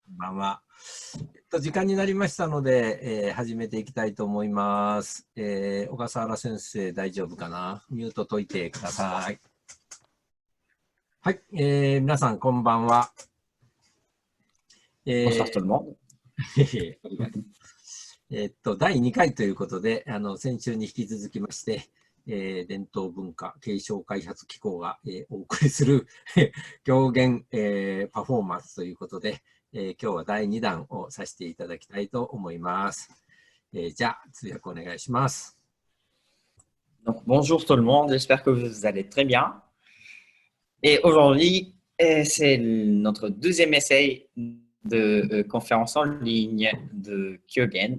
こんばんは。時間になりましたので、始めていきたいと思います。小笠原先生、大丈夫かな？ミュート解いてください。はい、皆さん、こんばんは。Bonsoir tout le monde. ありがとう。第2回ということで、先週に引き続きまして、伝統文化継承開発機構が、お送りする狂言、パフォーマンスということで、今日は第2弾をさせていただきたいと思います。じゃあ、通訳お願いします。Donc, bonjour tout le monde, j'espère que vous allez très bien. Et aujourd'hui, c'est notre deuxième essai de conférence en ligne de Kyogen.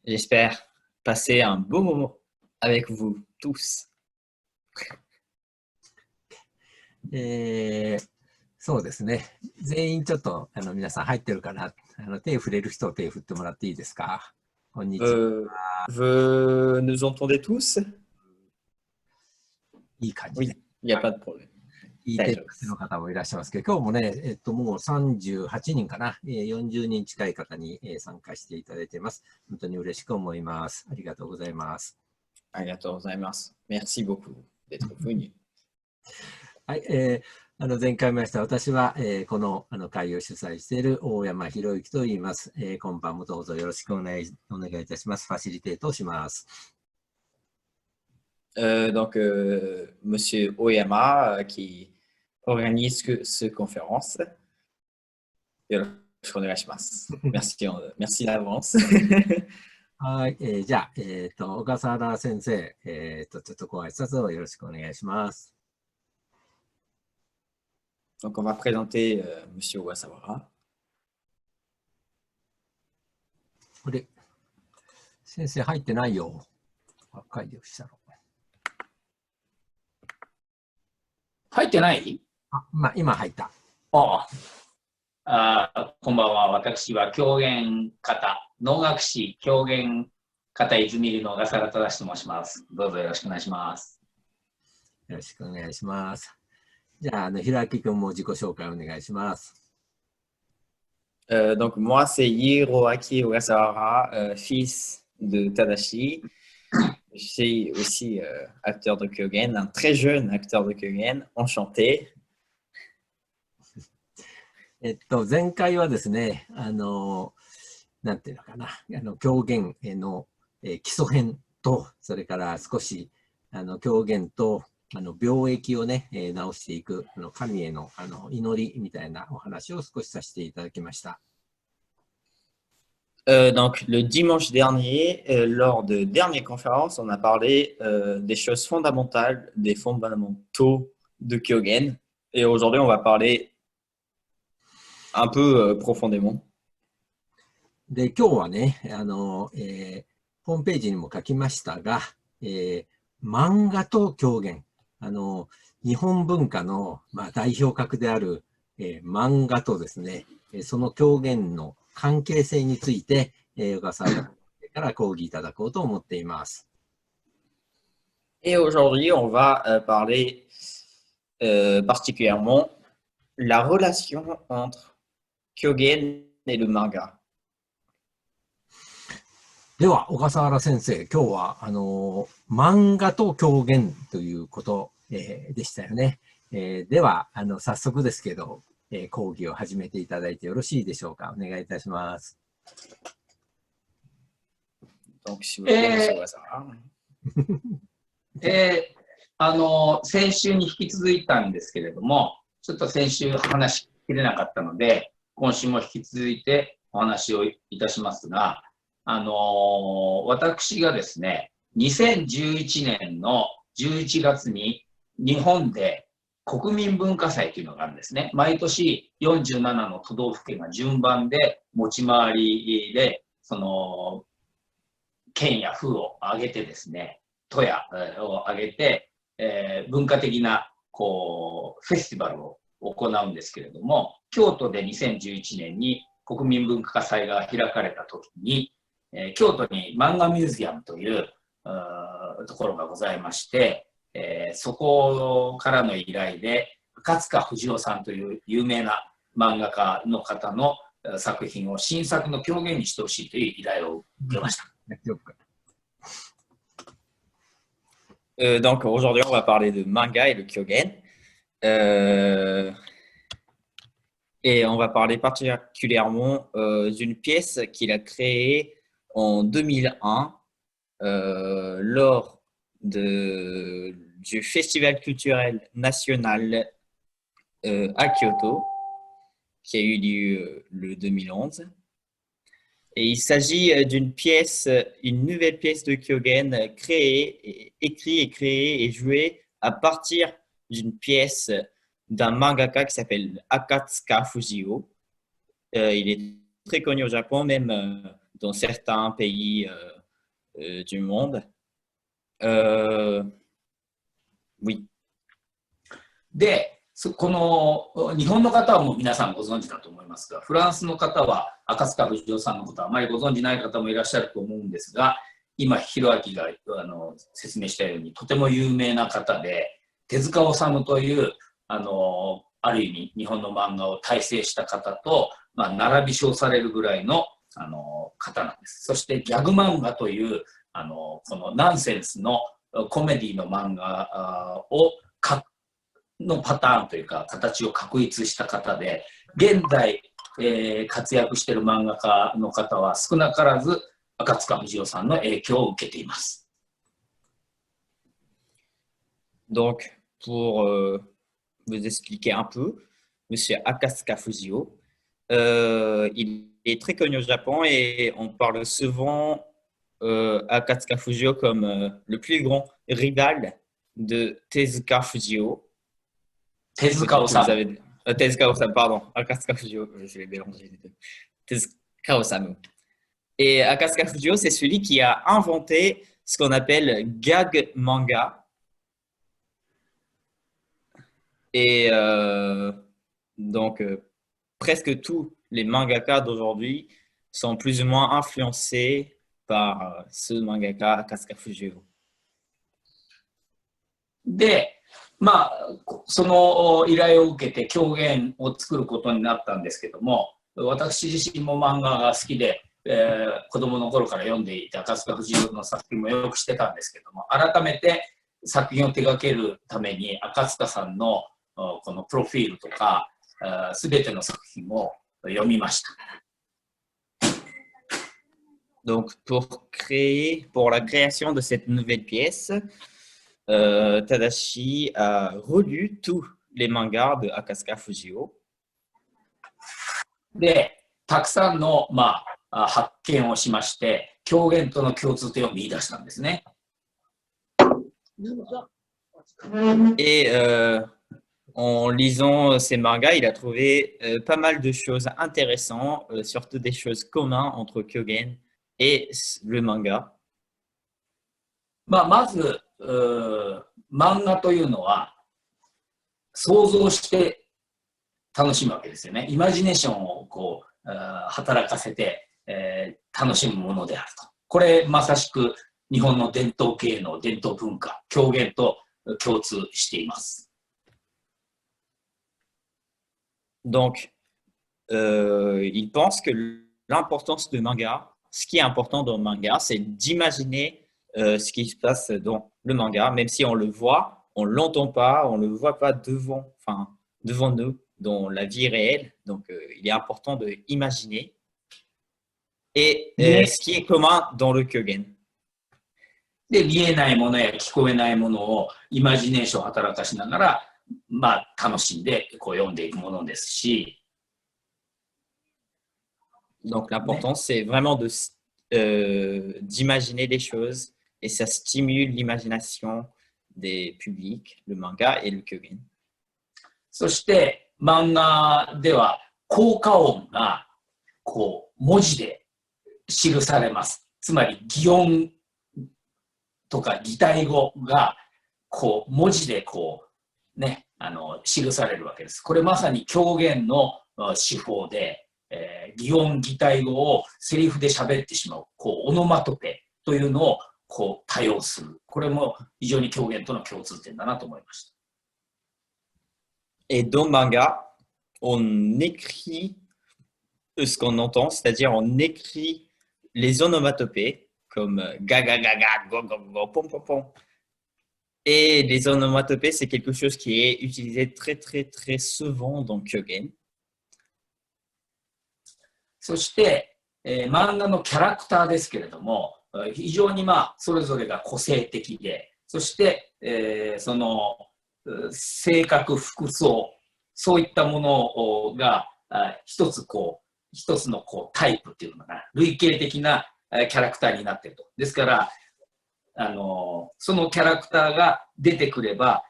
J'espère passer un beau moment avec vous tous. そうですね。全員ちょっと皆さん入ってるかな。手振れる人は手振ってもらっていいですか？こんにちは。Vous nous entendez tous? いい感じで。Oui, il n'y a pas de problème. 聞いてるの方もいらっしゃいますけど、今日もね、もう38人かな、40人近い方に参加していただいています。本当に嬉しく思います。ありがとうございます。ありがとうございます。Merci beaucoup d'être venu. はい、前回も言いました、私は、この会を主催している大山博之と言います。今晩もどうぞよろしくお願いいたします。ファシリテートをします。Donc, Monsieur Oyama qui organise cette conférence. Merci d'avance. はい、じゃあ、小笠原先生、ちょっとご挨拶をよろしくお願いします。Donc, on va présenter Monsieur Ogasawara. これ、先生入ってないよ。若いよ、したろ。入ってない？今入った。こんばんは。私は狂言方、能楽師狂言方泉流の小笠原忠と申します。どうぞよろしくお願いします。よろしくお願いします。じゃあ、ひろあきくんも自己紹介お願いします。Donc, moi, c'est Hiroaki Ogasawara, fils de Tadashi. Je suis aussi acteur de Kyogen, un très jeune acteur de Kyogen, enchanté. 前回はですね、なんていうのかな、狂言の、基礎編と、それから少し狂言と病液をね、治していく神への祈りみたいなお話を少しさせていただきました。Donc, le dimanche dernier, lors de dernière conférence, on a parlé des choses fondamentales, des fondamentaux de Kyogen. Et aujourd'hui, on va parler un peu profondément. で、今日はね、ホームページにも書きましたが、漫画と狂言、日本文化の、代表格である、漫画とですね、その狂言の関係性について、小笠原から講義いただこうと思っています。Et aujourd'hui, on va parler particulièrement la relation entre Kyogen et le manga. では、小笠原先生、今日は漫画と狂言ということ、でしたよね。では早速ですけど、講義を始めていただいてよろしいでしょうか。お願いいたします。先週に引き続いたんですけれども、ちょっと先週話しきれなかったので、今週も引き続いてお話をいたしますが、私がですね、2011年の11月に日本で国民文化祭というのがあるんですね。毎年47の都道府県が順番で持ち回りで、その県や府を挙げてですね、都やを挙げて、文化的なこうフェスティバルを行うんですけれども、京都で2011年に国民文化祭が開かれた時に、京都に漫画ミュージアムというところがございまして、そこからの依頼で赤塚不二夫さんという有名な漫画家の方の作品を新作の狂言にしてほしいという依頼を受けました。Donc aujourd'hui, on va parler de manga et le kyogen. Et on va parler particulièrement d'une pièce qu'il a créée en 2001 lors du Festival culturel national à Kyoto, qui a eu lieu le 2011. Et il s'agit d'une pièce, une nouvelle pièce de Kyogen créée, écrite et jouée à partir d'une pièce d'un mangaka qui s'appelle Akatsuka Fujio. Il est très connu au Japon, même dans certains pays du monde. Oui. で、この日本の方はもう皆さんご存知だと思いますが、フランスの方は赤塚不二夫さんのことはあまりご存じない方もいらっしゃると思うんですが、今、ひろあきが説明したようにとても有名な方で、手塚治虫というある意味日本の漫画を大成した方と、並び称されるぐらいの、方なんです。そしてギャグ漫画というこのナンセンスのコメディの漫画のパターンというか形を確立した方で、現在、活躍している漫画家の方は少なからず赤塚不二夫さんの影響を受けています。Donc, pour vous expliquer un peu, Monsieur Akatsuka Fujio, il est très connu au Japon et on parle souvent Akatsuka Fujio comme le plus grand rival de Tezuka Fujio. Tezuka Osamu. Tezuka Osamu, pardon. Akatsuka Fujio, je l'ai mélangé les deux. Tezuka Osamu. Et Akatsuka Fujio, c'est celui qui a inventé ce qu'on appelle gag manga. Et donc, presque tous les mangaka d'aujourd'hui sont plus ou moins influencés par ce mangaka Akatsuka Fujio. で、その依頼を受けて狂言を作ることになったんですけども、私自身も漫画が好きで、子供の頃から読んでいた赤塚不二夫の作品もよくしてたんですけども、改めて作品を手掛けるために赤塚さんのこのプロフィールとかすべての作品を読みました。Donc, pour la création de cette nouvelle pièce, Tadashi a relu tous les mangas de Akatsuka Fujio. で、たくさんの、発見をしまして、狂言との共通点を見出したんですね。Et en lisant ces mangas, il a trouvé pas mal de choses intéressantes, surtout des choses communes entre Kyogen et le manga. まず、漫画というのは想像して楽しむわけですよね。イマジネーションを働かせて、楽しむものであると。これまさしく日本の伝統芸能、伝統文化、狂言と共通しています。Donc, il pense que l'importance du manga, ce qui est important dans le manga, c'est d'imaginer ce qui se passe dans le manga, même si on le voit, on ne l'entend pas, on ne le voit pas devant nous, dans la vie réelle. Donc, il est important d'imaginer. Et ce qui est commun dans le Kyogen. で、見えないものや聞こえないものをイマジネーションを働かしながら、楽しんで読んでいくものですし。Donc, l'important, c'est vraiment d'imaginer des choses et ça stimule l'imagination des publics, le manga et le Kyogen. そして、漫画では効果音が文字で記されます。つまり擬音とか擬態語が文字で記されるわけです。これまさに狂言の手法で、擬音擬態語をセリフで喋ってしまう、オノマトペというのを多用する。これも非常に狂言との共通点だなと思いました。Et dans le manga, on écrit ce qu'on entend, c'est-à-dire on écrit les onomatopées comme ga ga ga ga, go go go, pom pom pom. Et les onomatopées, c'est quelque chose qui est utilisé très très très souvent dans Kyogen. そして、漫画のキャラクターですけれども、非常にそれぞれが個性的で、そして、その性格、服装、そういったものが一つのタイプっていうのかな、類型的なキャラクターになっていると。ですから、そのキャラクターが出てくれば、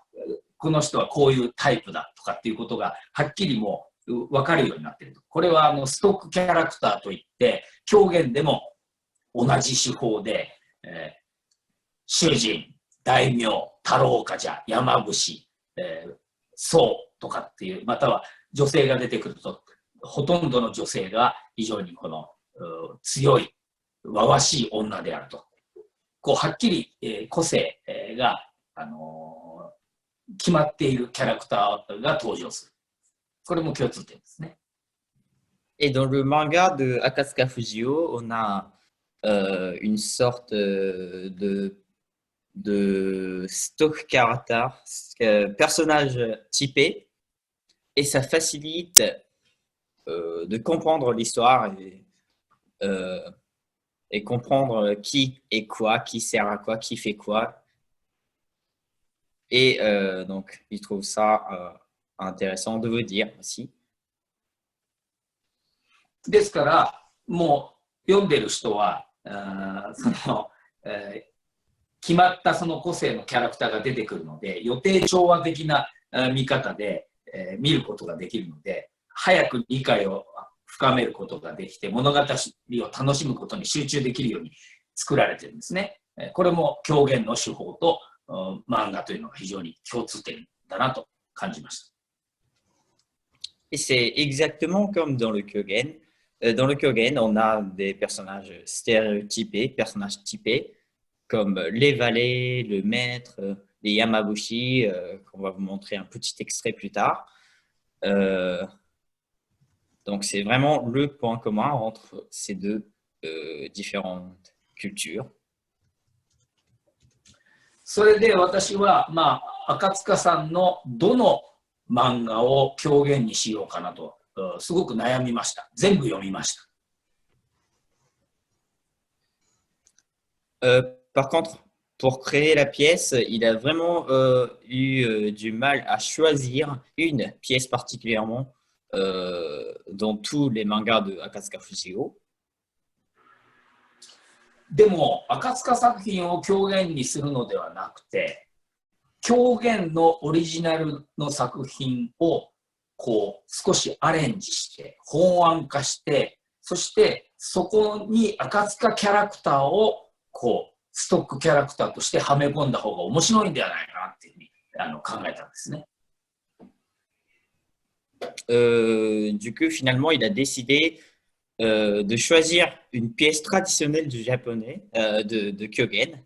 この人はこういうタイプだとかっていうことがはっきりもう分かるようになっていると。これはストックキャラクターといって、狂言でも同じ手法で、囚人、大名、太郎冠者、山伏、僧とかっていう、または女性が出てくると、ほとんどの女性が非常に強い、わわしい女であると。はっきり、個性が、決まっているキャラクターが登場する。これも共通点ですね。Et dans le manga de Akatsuka Fujio, on a une sorte de stock character, personnage typé, et ça facilite de comprendre l'histoire et comprendre qui est quoi, qui sert à quoi, qui fait quoi. Et donc, il trouve ça intéressant de vous dire aussi. ですから、もう読んでる人は、決まったその個性のキャラクターが出てくるので、予定調和的な見方で、見ることができるので、早く理解を深めることができて、物語を楽しむことに集中できるように作られてるんですね。これも狂言の手法と漫画というのが非常に共通点だなと感じました。Et c'est exactement comme dans le Kyogen. Dans le Kyogen, on a des personnages stéréotypés, personnages typés, comme les valets, le maître, les Yamabushi, qu'on va vous montrer un petit extrait plus tard. Donc, c'est vraiment le point commun entre ces deux différentes cultures. それで私は、赤塚さんのどの漫画を狂言にしようかなと、すごく悩みました。全部読みました。Par contre, pour créer la pièce, il a vraiment eu du mal à choisir une pièce particulièrement dans tous les mangas de Akatsuka Fujio. でも、赤塚作品を狂言にするのではなくて、狂言のオリジナルの作品を少しアレンジして、本案化して、そしてそこに赤塚キャラクターをストックキャラクターとしてはめ込んだ方が面白いんではないかなっていうふうに考えたんですね。Du coup, finalement, il a décidé de choisir une pièce traditionnelle du japonais, de Kyogen,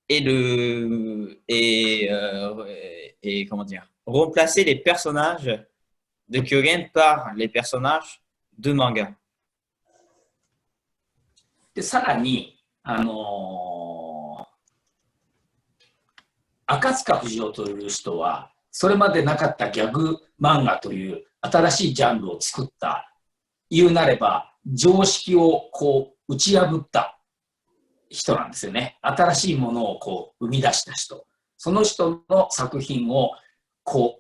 et comment dire, remplacer les personnages de Kyogen par les personnages de manga. で、さらに、赤塚不二夫という人は、それまでなかったギャグ漫画という新しいジャンルを作った、言うなれば、常識を打ち破った人なんですよね。新しいものを生み出した人。その人の作品を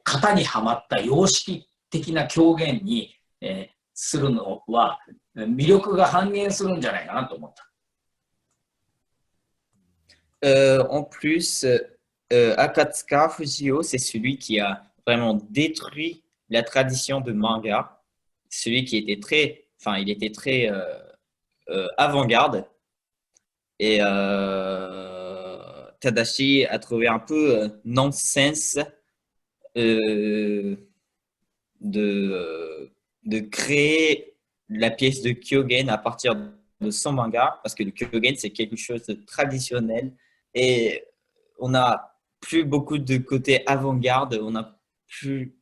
型にはまった様式的な狂言に、するのは魅力が半減するんじゃないかなと思った。En plus, Akatsuka Fujio, c'est celui qui a vraiment détruit la tradition de manga. Celui qui était il était très avant-garde. Et Tadashi a trouvé un peu nonsense de créer la pièce de Kyogen à partir de son manga, parce que le Kyogen, c'est quelque chose de traditionnel et on n'a plus beaucoup de côté avant-garde, on n'a plus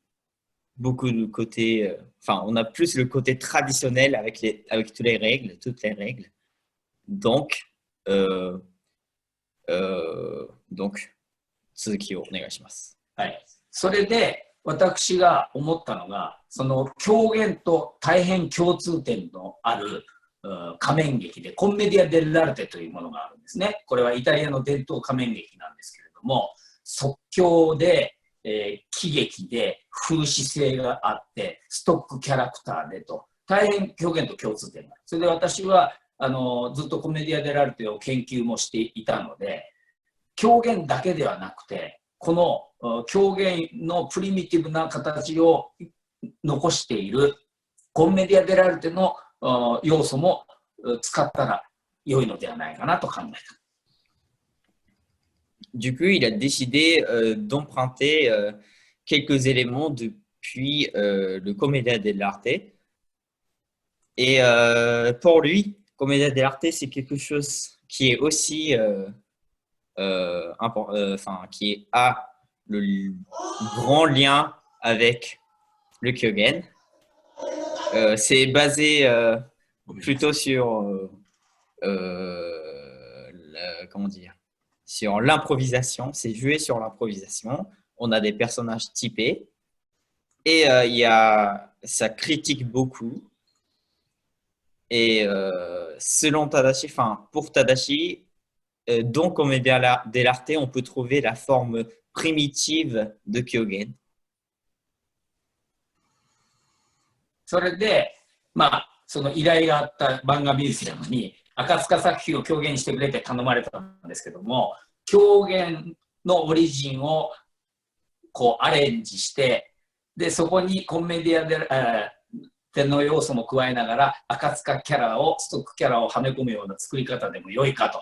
beaucoup de côté, enfin, on a plus le côté traditionnel avec toutes les règles. Donc,続きをお願いします。はい。それで、私が思ったのが、その狂言と大変共通点のある仮面劇で、コンメディア・デル・ラルテというものがあるんですね。これはイタリアの伝統仮面劇なんですけれども、即興で、喜劇で風刺性があって、ストックキャラクターでと、大変狂言と共通点がある。それで私はずっとコメディア・デル・ラルテを研究もしていたので、狂言だけではなくて、この狂言のプリミティブな形を残しているコンメディア・デラルテの要素も使ったら良いのではないかなと考えた。Du coup, il a décidé d'emprunter quelques éléments depuis le Commedia dell'arte. Et pour lui, Commedia dell'arte, c'est quelque chose qui est aussi qui a le grand lien avec le Kyogen. C'est basé plutôt sur comment dire, sur l'improvisation. C'est joué sur l'improvisation. On a des personnages typés et ça critique beaucoup. Et selon Tadashi, enfin pour Tadashi, dans Commedia dell'arte, on peut trouver la forme primitive de Kyogen. それで、その依頼があったバンガミュージアムに赤塚作品を狂言してくれって頼まれたんですけども、狂言のオリジンをこうアレンジして、でそこにコメディアでの要素も加えながら赤塚キャラをストックキャラをはめ込むような作り方でも良いかと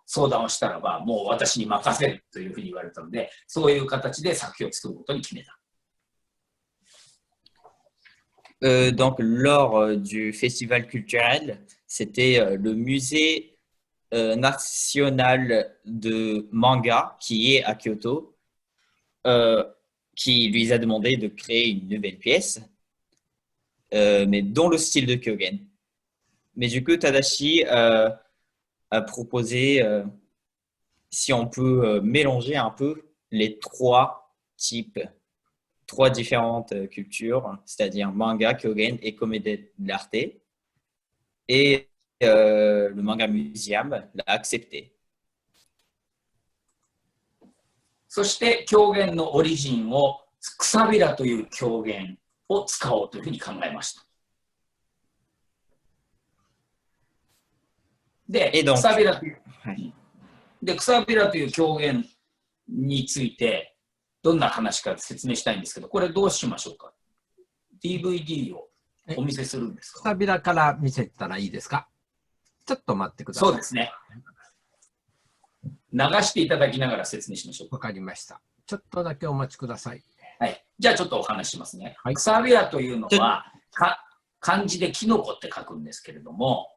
相談をしたらば、もう私に任せるというふうに言われたので、そういう形で作品を作ることに決めた。Donc, lors du festival culturel, c'était le musée national de manga qui est à Kyoto, qui lui a demandé de créer une nouvelle pièce, mais dans le style de Kyogen. Mais du coup, Tadashi a proposé si on peut mélanger un peu les trois différentes cultures, c'est-à-dire manga, Kyogen et comédie dell'arte. Et le manga museum l'a accepté. そして狂言のオリジンをくさびらという狂言を使おうというふうに考えました。で、くさびらという、くさびらという狂言についてどんな話か説明したいんですけど、これどうしましょうか。 DVD をお見せするんですか。くさびらから見せたらいいですか。ちょっと待ってください。そうですね。流していただきながら説明しましょう。わかりました。ちょっとだけお待ちください。はい。じゃあちょっとお話しますね。くさびらというのは漢字でキノコって書くんですけれども、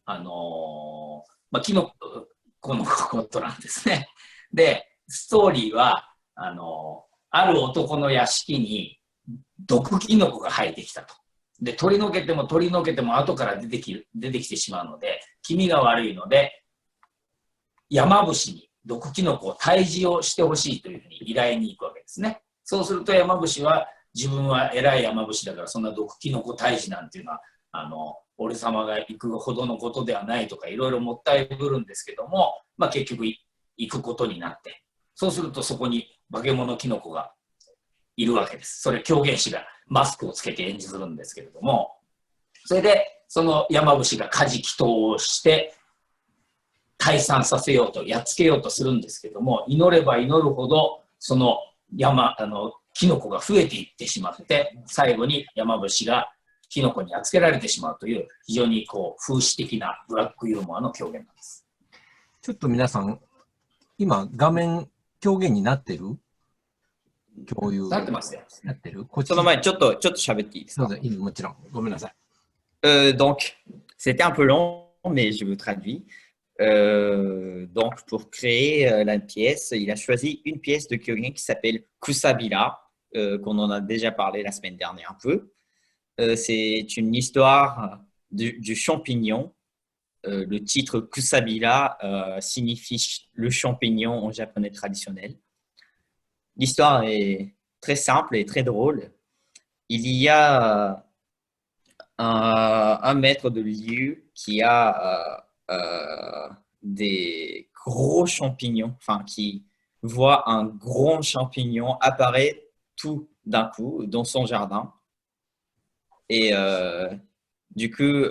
キノコのことなんですね。で、ストーリーはある男の屋敷に毒キノコが生えてきたと。で、取り除けても取り除けても後から出てきてしまうので、気味が悪いので、山伏に毒キノコを退治をしてほしいというふうに依頼に行くわけですね。そうすると山伏は、自分は偉い山伏だからそんな毒キノコ退治なんていうのは俺様が行くほどのことではないとかいろいろもったいぶるんですけども、結局行くことになって、そうするとそこに化け物キノコがいるわけです。それ狂言師がマスクをつけて演じするんですけれども、それでその山伏が家事祈祷をして退散させようとやっつけようとするんですけども、祈れば祈るほどそのキノコが増えていってしまって、最後に山伏がキノコにやっつけられてしまうという非常に風刺的なブラックユーモアの狂言なんです。ちょっと皆さん今画面狂言になってる？共有。なってますよ。なってる？その前にちょっと喋っていいですか？そうです。もちろん。ごめんなさい。Donc, c'était un peu long, mais je vous traduis. Donc, pour créer la pièce, il a choisi une pièce de Kyogen qui s'appelle Kusabila, qu'on en a déjà parlé la semaine dernière un peu. C'est une histoire du champignon. Le titre Kusabila signifie le champignon en japonais traditionnel. L'histoire est très simple et très drôle. Il y a un maître de lieu qui a des gros champignons, enfin qui voit un grand champignon apparaître tout d'un coup dans son jardin. Et du coup,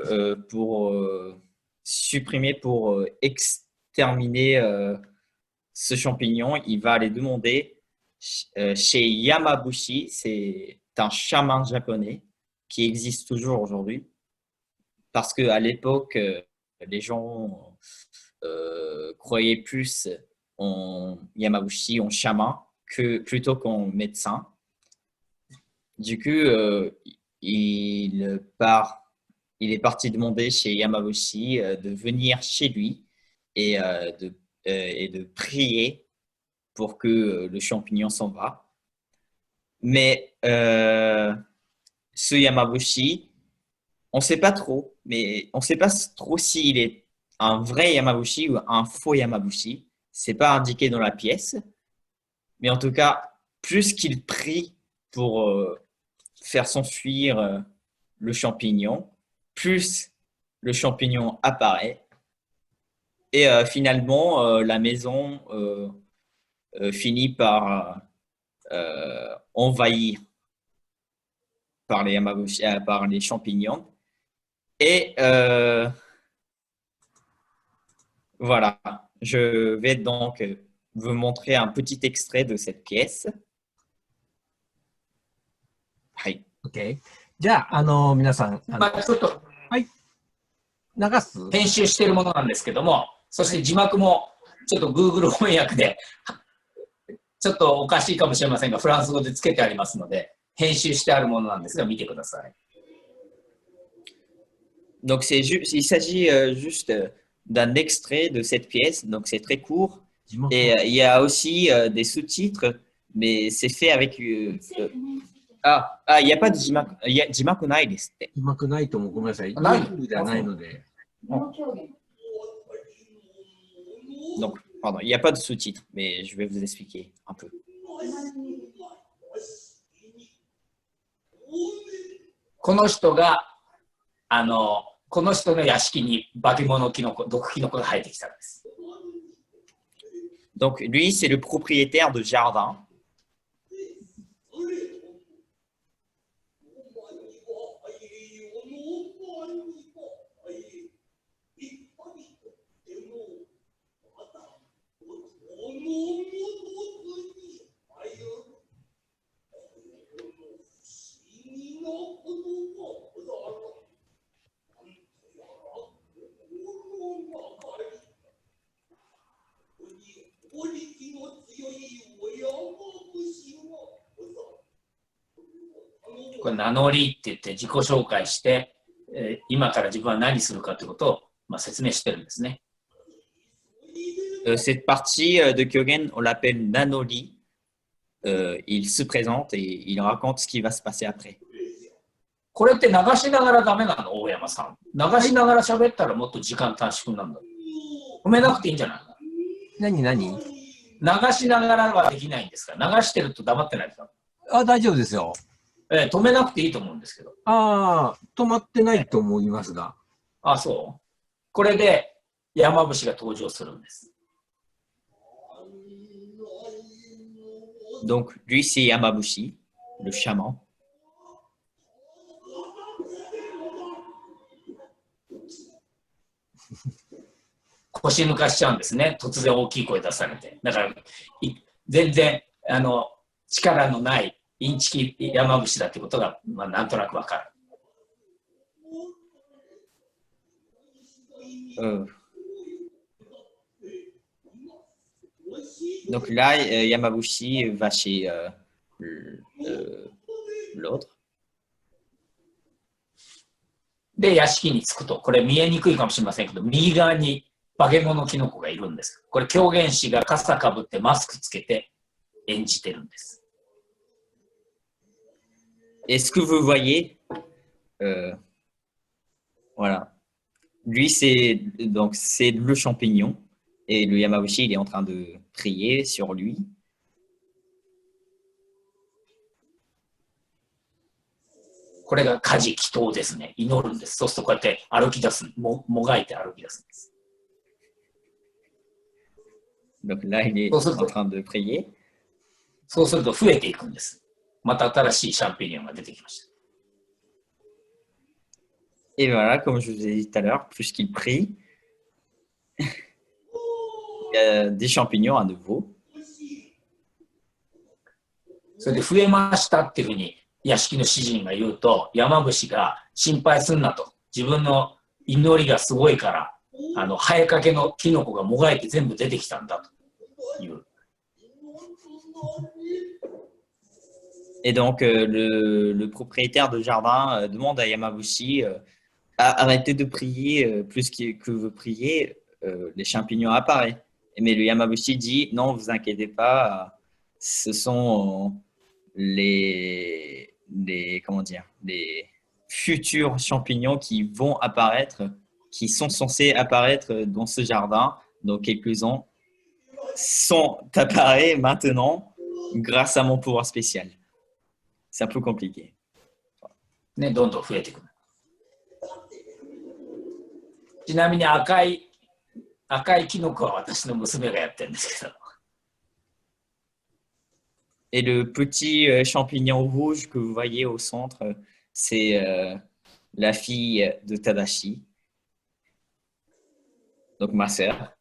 pour supprimer, pour exterminer ce champignon, il va aller demander chez Yamabushi, c'est un chaman japonais qui existe toujours aujourd'hui, parce qu'à l'époque, les gens croyaient plus en Yamabushi, en chaman, plutôt qu'en médecin. Du coup, il est parti demander chez Yamabushi de venir chez lui et de prier pour que le champignon s'en va. Mais ce Yamabushi, on ne sait pas trop, mais on ne sait pas trop s'il est un vrai Yamabushi ou un faux Yamabushi. Ce n'est pas indiqué dans la pièce. Mais en tout cas, plus qu'il prie pour faire s'enfuir le champignon, plus le champignon apparaît. Et finalement, la maison finit par envahir par les Yamabushi, par les champignons. Et voilà, je vais donc vous montrer un petit extrait de cette pièce. Oui. OK。じゃあ、皆さん、まあ、ちょっと流す編集しているものなんですけども、そして字幕もちょっと Google 翻訳で、ちょっとおかしいかもしれませんが、フランス語でつけてありますので、編集してあるものなんですが、見てください。Donc, il s'agit juste d'un extrait de cette pièce, donc c'est très court. Et il y a aussi des sous-titres, mais c'est fait avec... il n'y a pas de jimaku. Il y a jimakuないですって。字幕ないともごめんなさい。ない YouTube ではないので。Donc, pardon, il n'y a pas de sous-titres, mais je vais vous expliquer un peu. この人が、この人の屋敷に化け物キノコ、毒キノコが生えてきたんです。Donc, lui, c'est le propriétaire de jardin.これ名乗りって言って自己紹介して、今から自分は何するかということを、説明してるんですね。Cette partie de Kyogen, on l'appelle Nanori. Il se présente et il raconte ce qui va se passer après. これって流しながらダメなの、大山さん。流しながら喋ったらもっと時間短縮なんだ。止めなくていいんじゃないか。何流しながらはできないんですか？流してると黙ってないですか？大丈夫ですよ。止めなくていいと思うんですけど。止まってないと思いますが。そう。これで山伏が登場するんです。Donc, lui, c'est Yamabushi, le chaman. 腰抜かしちゃうんですね。突然大きい声出されて。だから、全然、力のないインチキ山伏だってことが、なんとなくわかる。Donc là, Yamabushi va chez l'autre. で、屋敷に着くと、これ見えにくいかもしれませんけど、右側に化け物キノコがいるんです。これ狂言師が傘かぶってマスクつけて演じてるんです。Et ce que vous voyez, euh, voilà. Lui, c'est le champignon. Et le Yamabushi, il est en train de prier sur lui. これが家事祈祷ですね。祈るんです。そうするとこうやって歩き出す。もがいて歩き出すんです。Donc là, il est Bon, ça, en train de prier. そうすると増えていくんです。また新しいシャンピニオンが出てきました。Et voilà, comme je vous ai dit tout à l'heure, plus qu'il prie, il y a des champignons à nouveau. それで増えましたっていうふうに屋敷の主人が言うと、山伏が心配すんなと。自分の祈りがすごいから、生えかけのキノコがもがいて全部出てきたんだという。Et donc, le propriétaire de jardin demande à Yamabushi arrêtez de prier plus que vous priez, les champignons apparaissent. Mais le Yamabushi dit non, vous inquiétez pas, ce sont comment dire, les futurs champignons qui vont apparaître, qui sont censés apparaître dans ce jardin dans quelques-uns, sont apparus maintenant grâce à mon pouvoir spécial. C'est un peu compliqué. ね、どんどん増えていく。ちなみに赤いキノコは私の娘がやってるんですけど。Et le petit champignon rouge que vous voyez au centre, c'est la fille de Tadashi, donc ma sœur.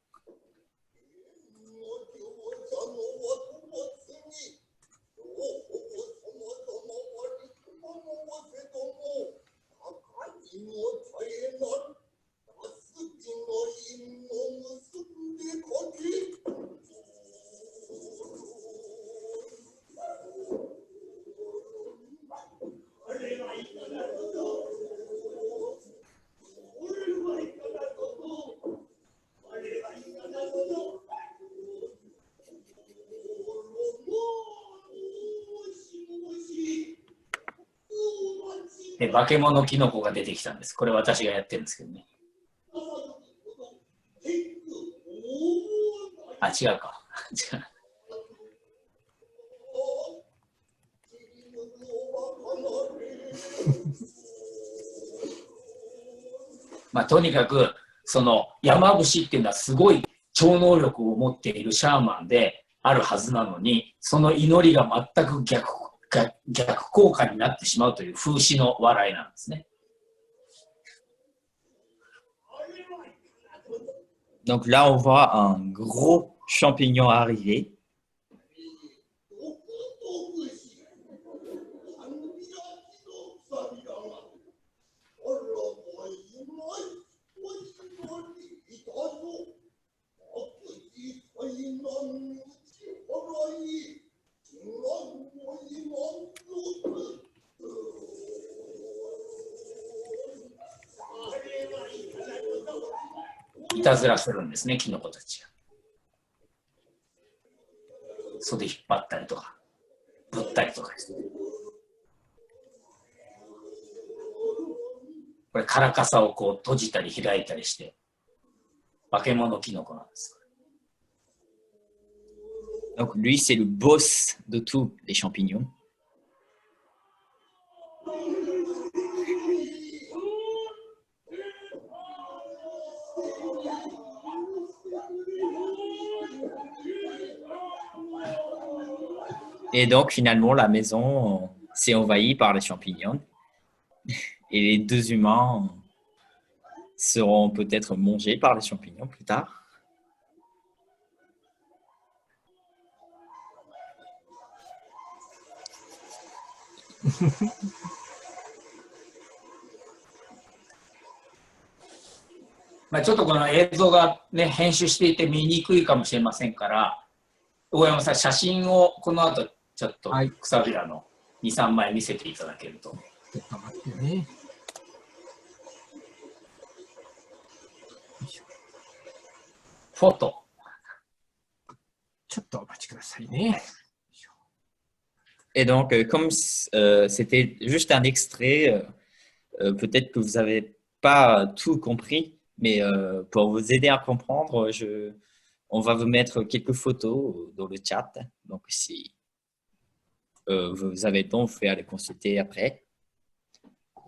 化け物キノコが出てきたんです。これ私がやってるんですけどね。あ、違うか。違う。まあ、とにかくその山伏っていうのはすごい超能力を持っているシャーマンであるはずなのに、その祈りが全く逆効果になってしまうという風刺の笑いなんですね。Donc là, on voit un gros champignon arriver. いたずらするんですね、キノコたちが。袖引っ張ったりとか、ぶったりとかして。これ、カラカサをこう閉じたり開いたりして、化け物キノコなんです。Donc lui, c'est le boss de tous les champignons. Et donc finalement, la maison s'est envahie par les champignons. Et les deux humains seront peut-être mangés par les champignons plus tard. まあちょっとこの映像が、ね、編集していて見にくいかもしれませんから、大山さん、写真をこの後ちょっと草びらの2、3枚見せていただけると。ちょっと待ってね。フォト。ちょっとお待ちくださいね。Et donc, comme c'était juste un extrait, peut-être que vous n'avez pas tout compris, mais pour vous aider à comprendre, on va vous mettre quelques photos dans le chat. Donc, si vous avez le temps, vous pouvez aller consulter après.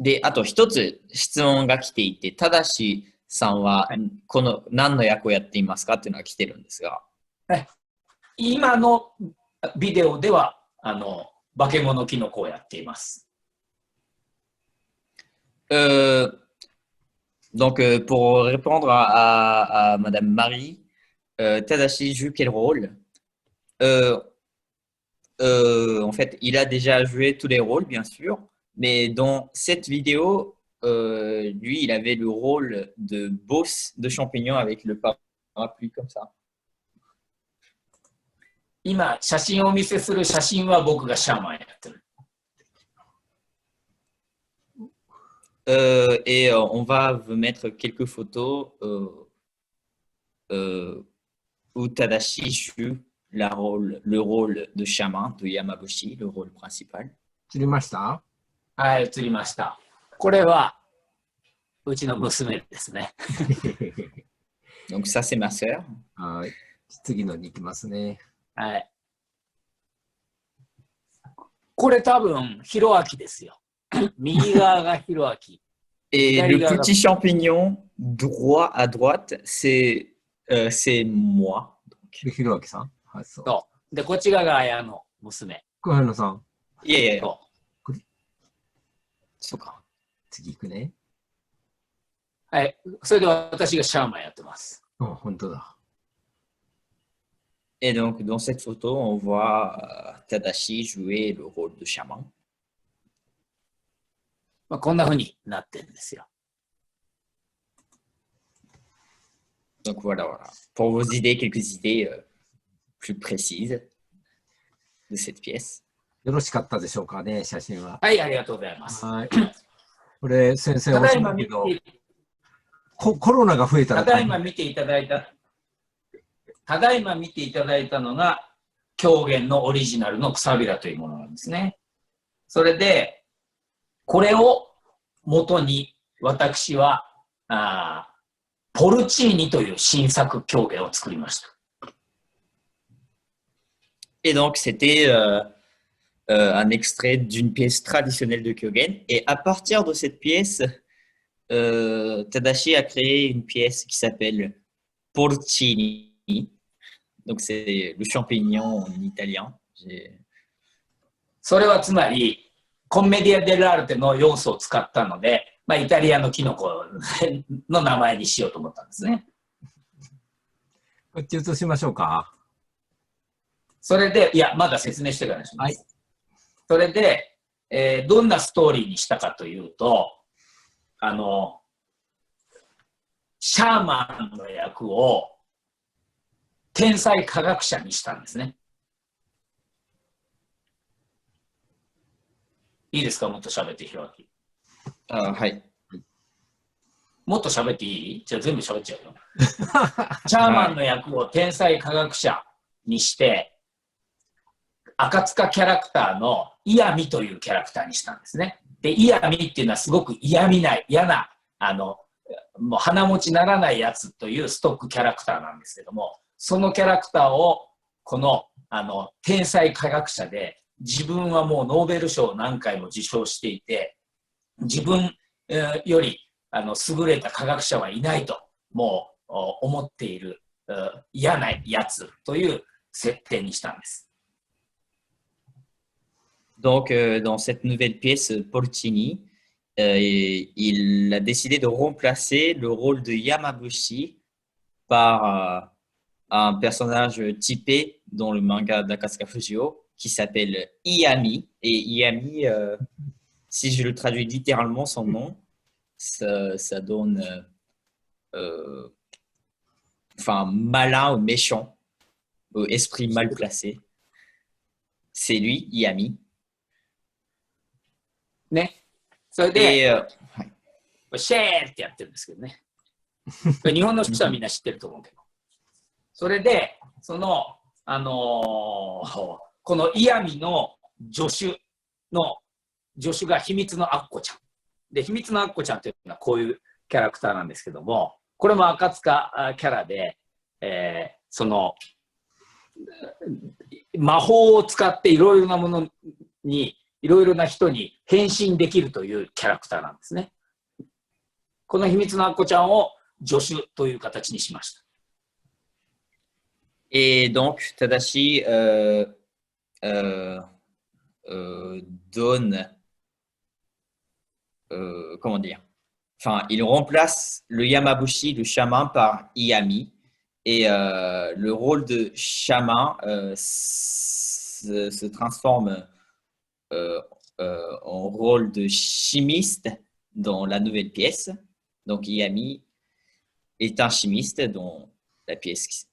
で、あと一つ質問が来ていて、ただしさんはこの何の役をやっていますかっていうのが来てるんですが。今のビデオでは、化け物キノコをやっています。Donc, pour répondre à Madame Marie, Tadashi joue quel rôle? En fait, il a déjà joué tous les rôles, bien sûr, mais dans cette vidéo, lui, il avait le rôle de boss de champignon avec le parapluie comme ça. 今、写真をお見せする写真は僕がシャーマンやってる。Et on va vous mettre quelques photos où Tadashi joue le rôle de chaman de Yamabushi, le rôle principal. 映りました？はい、映りました。これはうちの娘ですね。Donc ça, c'est ma sœur. はい。次のに行きますね。はい。これ多分、ヒロアキですよ。右側がヒロアキ。Et le petit champignon droit à droite, c'est moi. ひろあきさん？はい、そう。そう。で、こっち側が綾の娘。小原さん。いやいやいや。そうか。次行くね。はい。それで私がシャーマンやってます。あ、本当だ。Et donc, dans cette photo, on voit Tadashi jouer le rôle de chaman. まあ、こんな風になってるんですよ。Donc voilà, voilà. Pour vos idées, quelques idées plus précises de cette pièce. よろしかったでしょうかね、写真は。はい、ありがとうございます。はい。これ、先生、ただいまおっしゃるけど、コロナが増えたらただいま見ていただいたのが、狂言のオリジナルのくさびらというものなんですね。それで、これを元に私は、ポルチーニという新作狂言を作りました。Et donc, c'était un extrait d'une pièce traditionnelle de Kyogen. Et à partir de cette pièce, Tadashi a créé une pièce qui s'appelle Porcini. Donc, c'est le champignon en italien. それはつまり、コンメディア・デル・アルテの要素を使ったので、まあ、イタリアのキノコの名前にしようと思ったんですね。こっち移しましょうか。それで、いや、まだ説明してからにします。はい。それで、どんなストーリーにしたかというと、シャーマンの役を天才科学者にしたんですね。いいですか、もっと喋ってひろあき。はい。もっと喋っていい？じゃあ全部喋っちゃうよ。シャーマンの役を天才科学者にして、赤塚キャラクターのイヤミというキャラクターにしたんですね。で、イヤミっていうのはすごく嫌な、もう鼻持ちならないやつというストックキャラクターなんですけども、そのキャラクターをこの、天才科学者で、自分はもうノーベル賞を何回も受賞していて、自分より優れた科学者はいないともう思っている嫌なやつという設定にしたんです。Donc, dans cette nouvelle pièce, Porcini, il a décidé de remplacer le rôle de Yamabushi par un personnage typé dans le manga d'Akatsuka Fujio qui s'appelle Iyami. Et Iyami, si je le traduis littéralement son nom, ça donne enfin malin ou méchant, esprit mal placé. C'est lui, Iyami. ね。それで、シェーってやってるんですけどね。日本の人はみんな知ってると思うけど。それで、このイヤミの助手が秘密のアッコちゃん。で、秘密のアッコちゃんというのはこういうキャラクターなんですけども、これも赤塚キャラで、その魔法を使っていろいろなものに、いろいろな人に変身できるというキャラクターなんですね。この秘密のアッコちゃんを助手という形にしました。Et donc, Tadashi donne, comment dire, enfin, il remplace le Yamabushi, le chaman, par Iyami. Et le rôle de chaman se transforme en rôle de chimiste dans la nouvelle pièce. Donc, Iyami est un chimiste dans la pièce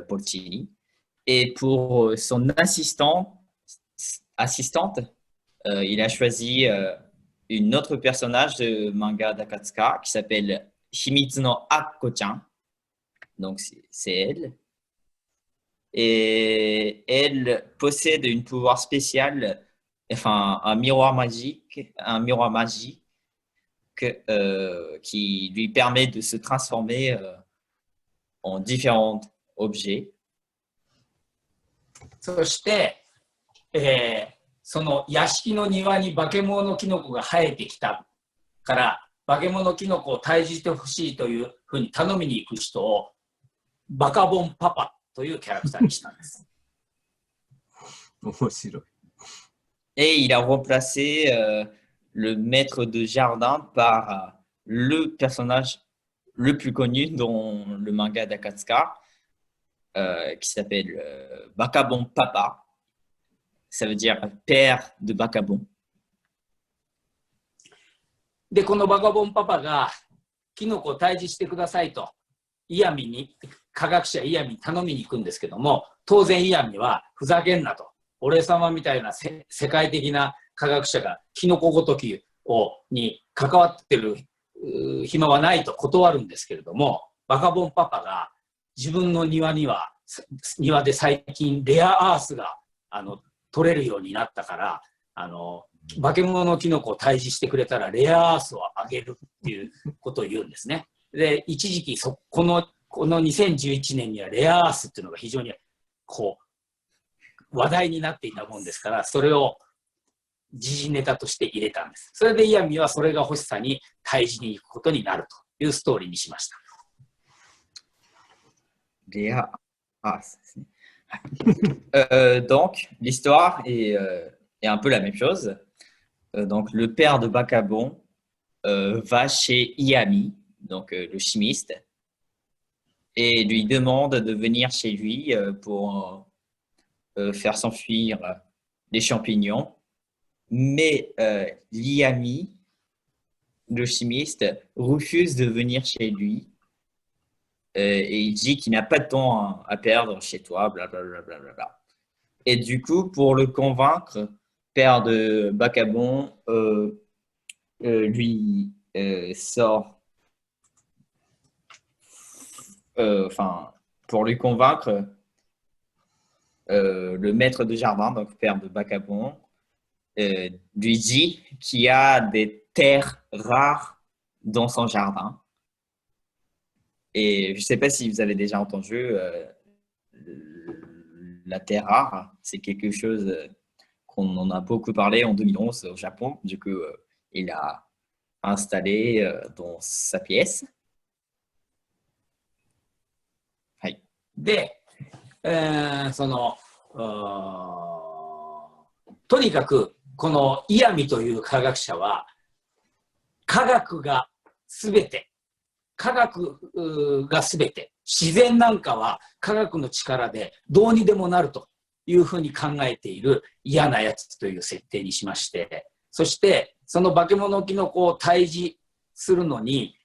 Polchini. Et pour son assistante, il a choisi une autre personnage de manga d'Akatsuka qui s'appelle Himitsu no Akko-chan. Donc, c'est elle. Et elle possède un pouvoir spécial, enfin, un miroir magique qui lui permet de se transformer en différents objets. そして、その屋敷の庭に化け物のキノコが生えてきたから、化け物キノコを退治してほしいというふうに頼みに行く人をバカボンパパというキャラクターにしたんです。面白い。Et il a remplacé le maître de jardin par le personnage le plus connu dans le manga d'Akatsuka, qui s'appelle Bakabon Papa. Ça veut dire père de Bakabon. で、このバカボンパパがキノコを退治してくださいと科学者イヤミに頼みに行くんですけども、当然イヤミはふざけんなと。俺様みたいな世界的な科学者がキノコごときに関わってる暇はないと断るんですけれども、バカボンパパが自分の庭で最近レアアースが取れるようになったから、化け物のキノコを退治してくれたらレアアースをあげるっていうことを言うんですね。で、一時期この2011年にはレアアースっていうのが非常に話題になっていたもんですから、それを時事ネタとして入れたんです。それでイヤミはそれが欲しさに退治に行くことになるというストーリーにしました。レアアースですね。Donc, l'histoire est un peu la même chose. Donc, le père de Bakabon va chez Iyami, donc le chimiste, et lui demande de venir chez lui pour faire s'enfuir les champignons. Mais l'Iyami, le chimiste, refuse de venir chez lui et il dit qu'il n'a pas de temps à perdre chez toi, blablabla. Bla, bla, bla. Et du coup, pour le convaincre, père de Bakabon lui sort, enfin, pour lui convaincre, le maître de jardin, donc père de Bakabon, lui dit qu'il y a des terres rares dans son jardin. Et je ne sais pas si vous avez déjà entendu la terre rare, c'est quelque chose qu'on en a beaucoup parlé en 2011 au Japon. Du coup, il a installé dans sa pièce. はい。で、とにかくこのイヤミという科学者は科学がすべて、自然なんかは科学の力でどうにでもなるというふうに考えている嫌なやつという設定にしまして、そしてその化け物キノコを退治するのに、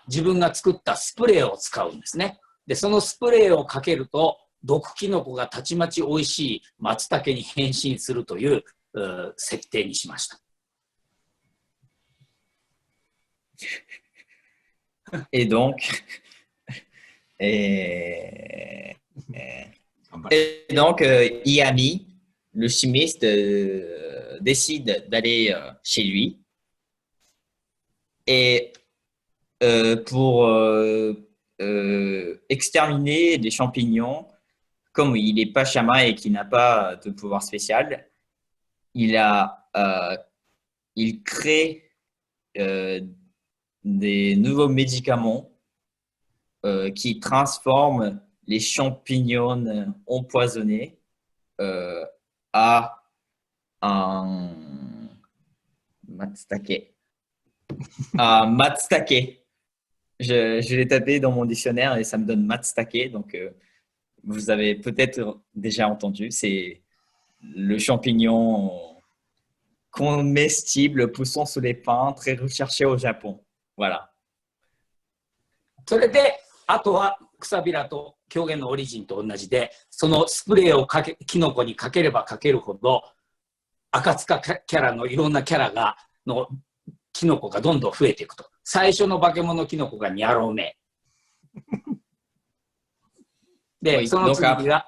自分が作ったスプレーを使うんですね。で、そのスプレーをかけると毒キノコがたちまち美味しい松茸に変身するという設定にしました。Et donc, Iyami le chimiste décide d'aller chez lui et pour exterminer des champignons, comme il n'est pas chaman et qu'il n'a pas de pouvoir spécial, il crée des nouveaux médicaments qui transforment les champignons empoisonnés à un matsutake. Matsutake. Je l'ai tapé dans mon dictionnaire et ça me donne matsutake. Donc, vous avez peut-être déjà entendu. C'est le champignon comestible poussant sous les pins, très recherché au Japon. Voilà. それで、あとは草びらと狂言のオリジンと同じで、そのスプレーをキノコにかければかけるほど、赤塚キャラのいろんなキャラのキノコがどんどん増えていくと。最初の化け物キノコがニャロメ。で、その次が、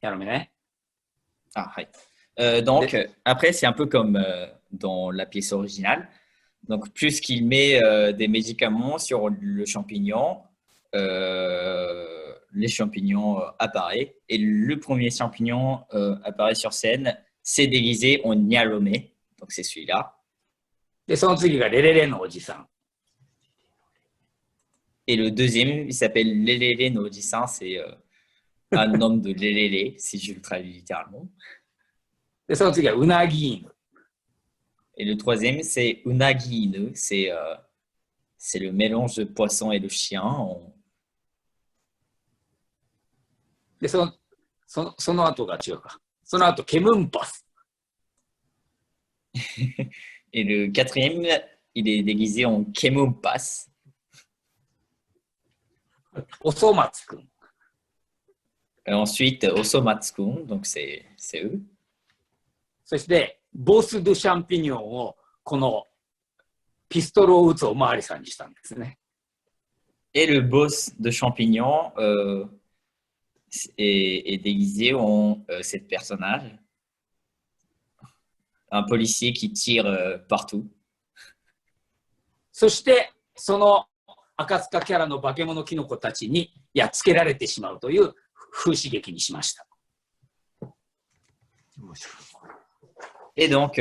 ニャロメね。Ah, donc, après, c'est un peu comme dans la pièce originale. Donc, puisqu'il met des médicaments sur le champignon, les champignons apparaissent. Et le premier champignon apparaît sur scène, c'est déguisé en Nialomé. Donc, c'est celui-là. で、その次がレレレのおじさん。Et le deuxième, il s'appelle Lelele no Oji-san. C'est un homme de Lelele, si je le traduis littéralement. で、その次はうなぎ犬。Et le troisième, c'est Unagi Inu. C'est le mélange de poisson et de chien. で、その後が違うか。その後、ケムンパス。Et le quatrième, il est déguisé en Kemumpas. おそ松くん。Et ensuite, Osomatsukun, donc c'est eux. そして、ボス・ドゥ・シャンピニョンをこのピストルを撃つおまわりさんにしたんですね。Et le boss de champignon est déguisé en cet personnage. Un policier qui tire partout. そして、その赤塚キャラの化け物キノコたちにやっつけられてしまうという風刺劇にしました。Et donc,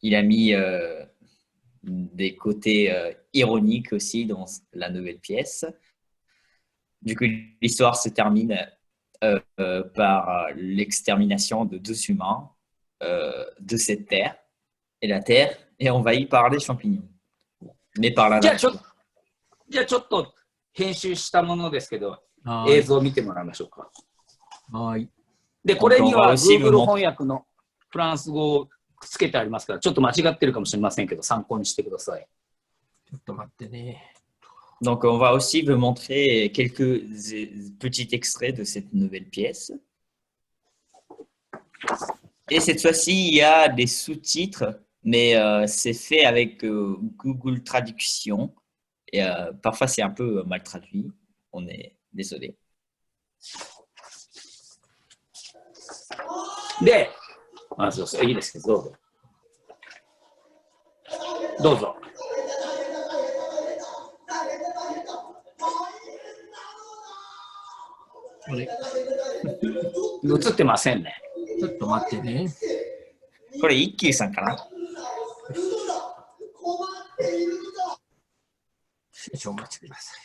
il a mis des côtés ironiques aussi dans la nouvelle pièce. Du coup, l'histoire se termine par l'extermination de 2 humains de cette terre. Et la terre est envahie par les champignons. Mais par la nature. じゃあちょっと編集したものですけど、映像を見てもらいましょうか。はい。で、これには Google 翻訳のフランス語をくっつけてありますから、ちょっと間違ってるかもしれませんけど、参考にしてください。ちょっと待ってね。Donc, on va aussi vous montrer quelques petits extraits de cette nouvelle pièce. Et cette fois-ci, il y a des sous-titres, mais c'est fait avec Google Traduction. Et parfois, c'est un peu mal traduit. On est désolé. で、そうそう、いいですけど、どうぞ。どうぞ。これ映ってませんね。ちょっと待ってね。これ、一休さんかな？少々お待ちください。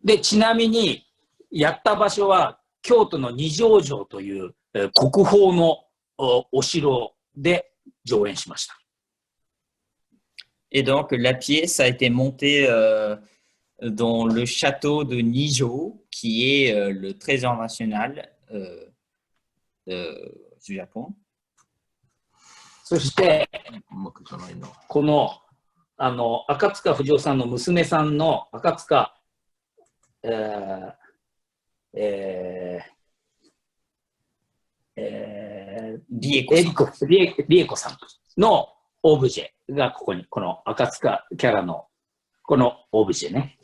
で、ちなみに、やった場所は、京都の二条城という国宝のお城で上演しました。Et donc, la pièce a été montée dans le château de Nijō, qui est le trésor national du Japon. そして、うまくいかないな。この、赤塚不二夫さんの娘さんの赤塚、リエコさんのオブジェがここに、この赤塚キャラのこのオブジェね。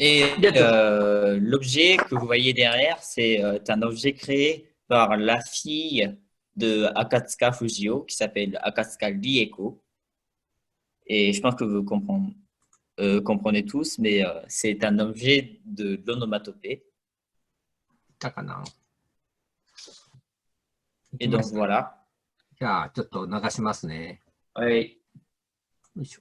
Et l'objet que vous voyez derrière, c'est un objet créé par la fille de Akatsuka Fujio qui s'appelle Akatsuka Rieko. Et je pense que vous comprenez tous, mais c'est un objet de l'onomatopée. たかな。 Et donc voilà. じゃあ、ちょっと流しますね。はい。よいしょ。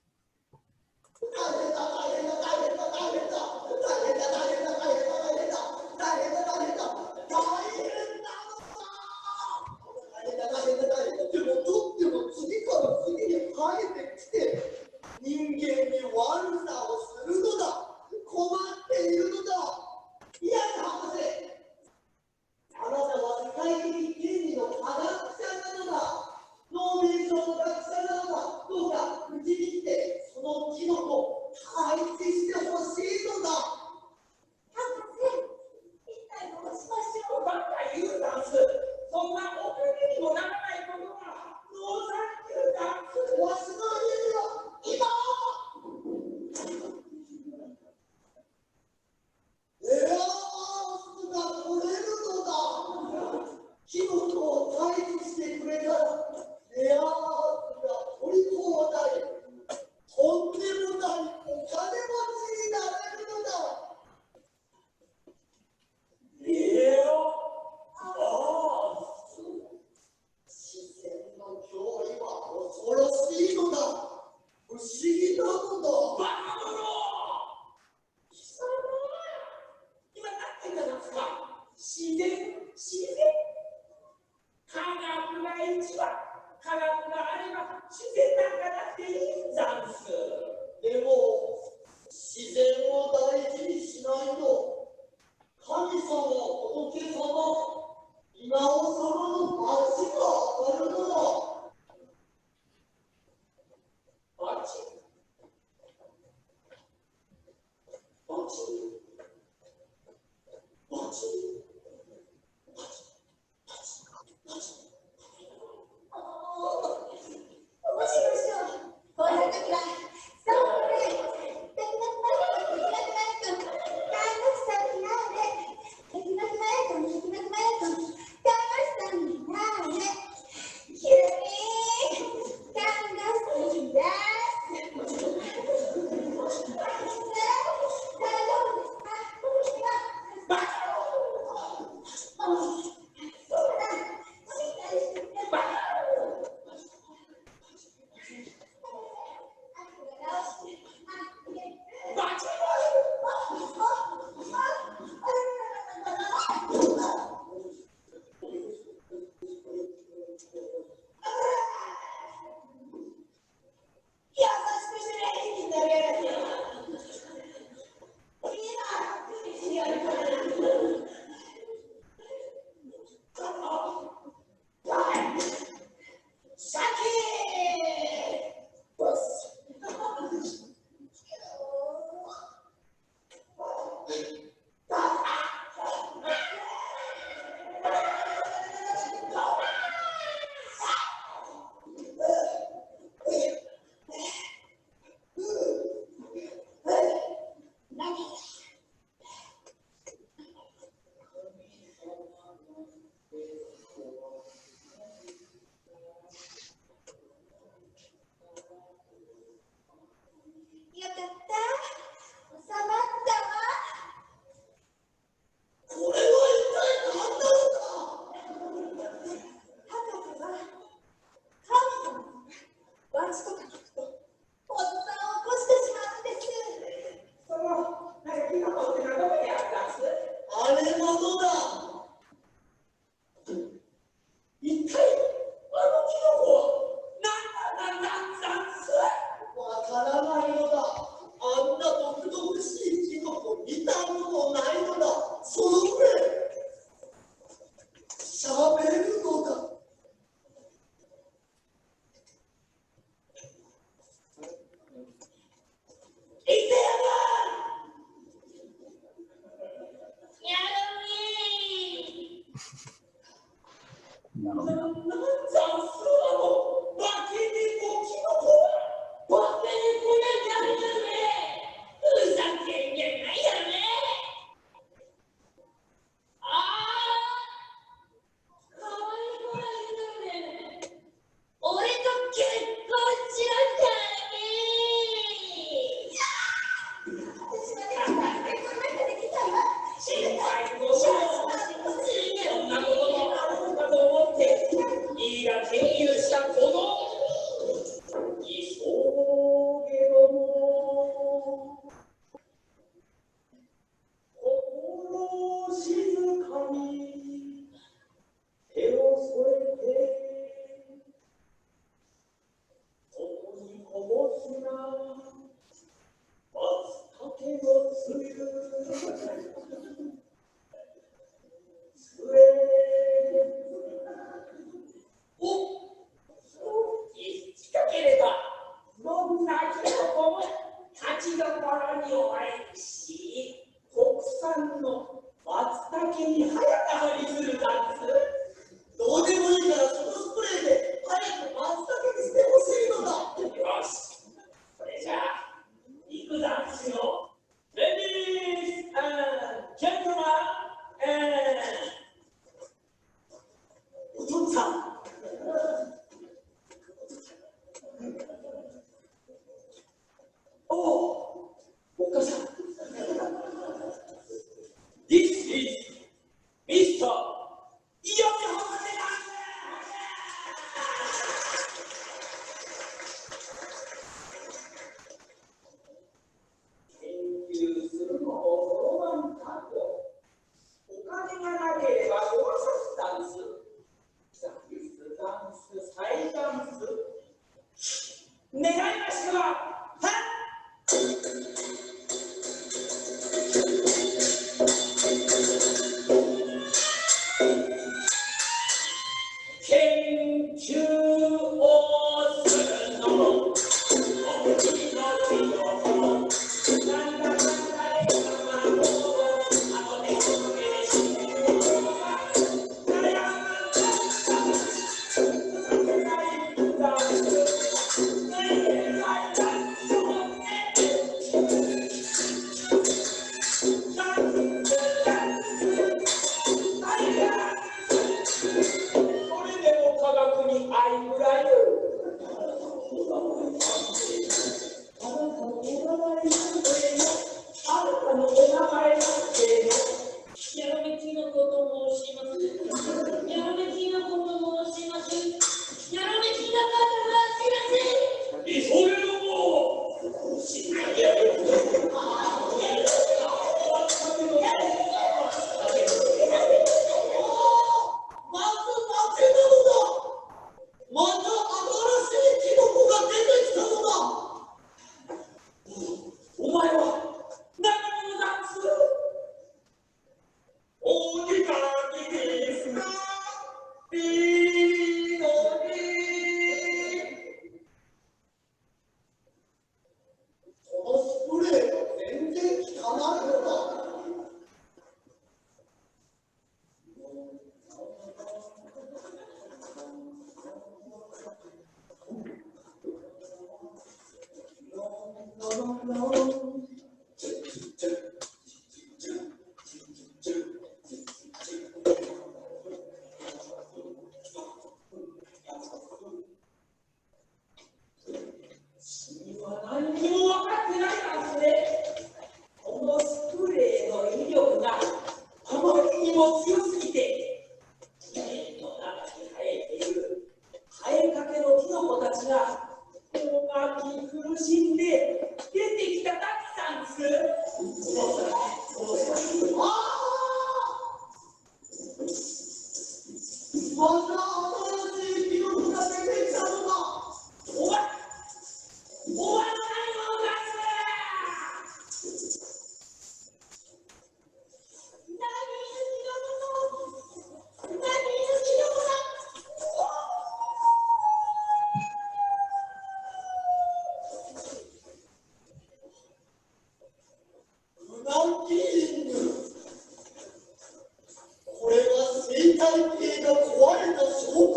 これは生態系が壊れた証拠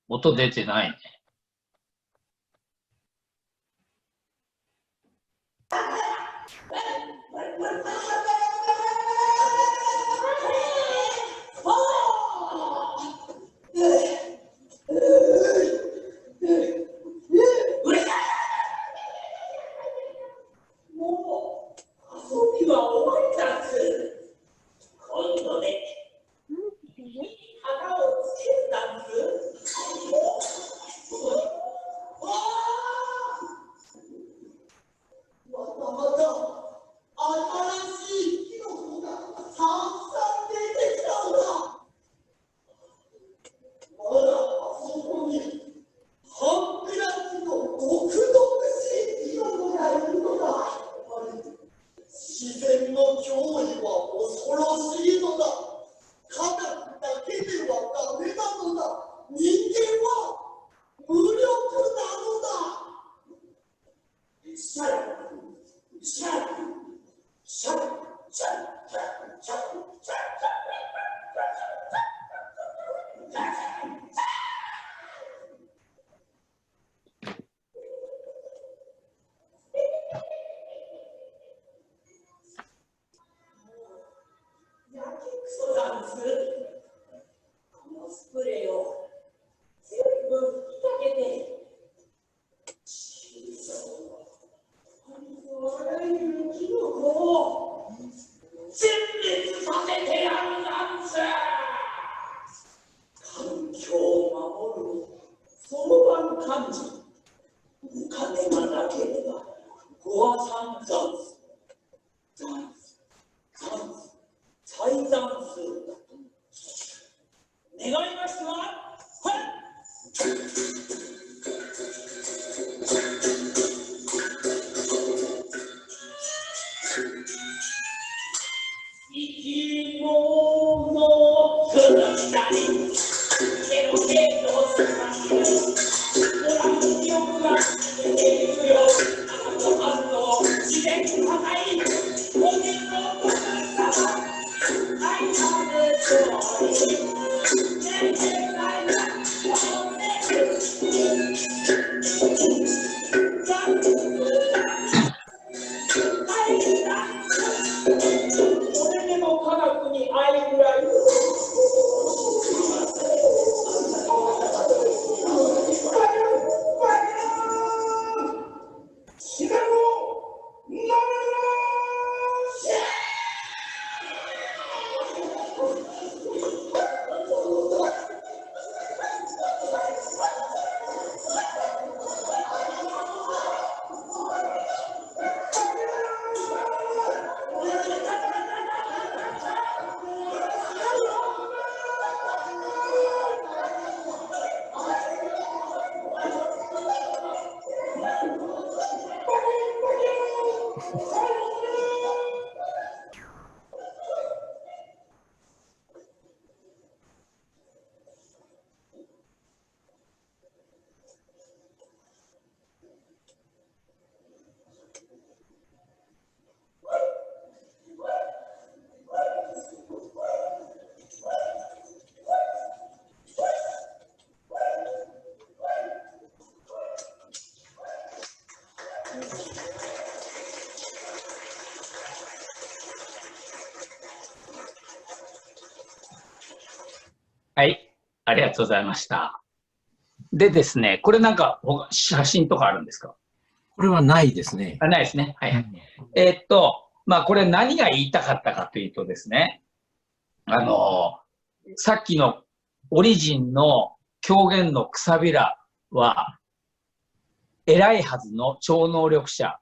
音出てないね。はい、ありがとうございました。でですね、これなんか写真とかあるんですか？これはないですね。ないですね。はい。まあ、これ何が言いたかったかというとですね、さっきのオリジンの狂言のくさびらは、偉いはずの超能力者、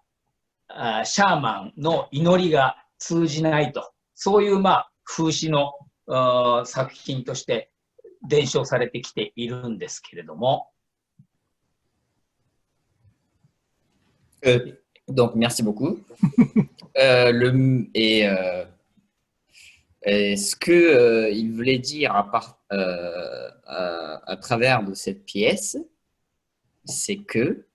シャーマンの祈りが通じないと、そういうまあ風刺の作品として伝承されてきているんですけれども。Donc, merci beaucoup. Ce que il voulait dire à travers de cette pièce, c'est que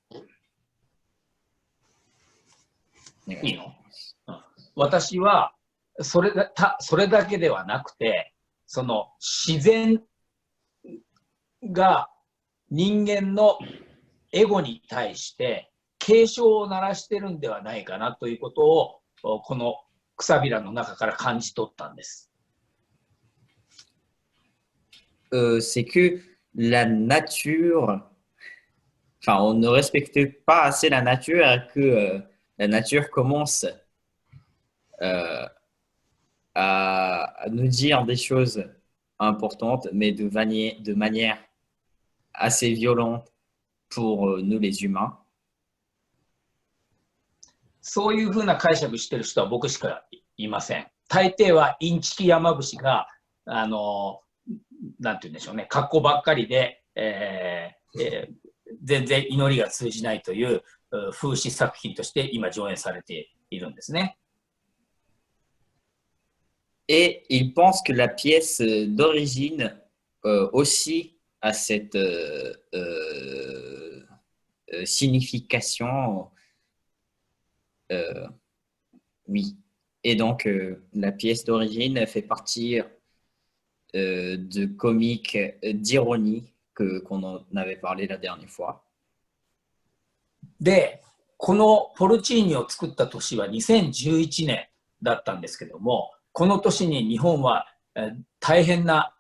いいの？私はそれだけではなくて、その自然が人間のエゴに対して警鐘を鳴らしてるんではないかなということをこのくさびらの中から感じ取ったんです。C'est que la nature, enfin, on ne respecte pas assez la nature et que la nature commence à nous dire des choses importantes, mais de manière assez violente pour nous les humains. そういうふうな解釈してる人は僕しかいません。大抵はインチキ山伏が、なんて言うんでしょうね、格好ばっかりで、全然祈りが通じないという風刺作品として今上演されているんですね。Et ils pensent que la pièce d'origine aussi a cette signification. Oui. Et donc, la pièce d'origine fait partie de comiques d'ironie qu'on en avait parlé la dernière fois. で、このポルチーニを作った年は2011年だったんですけども、この年に日本は大変な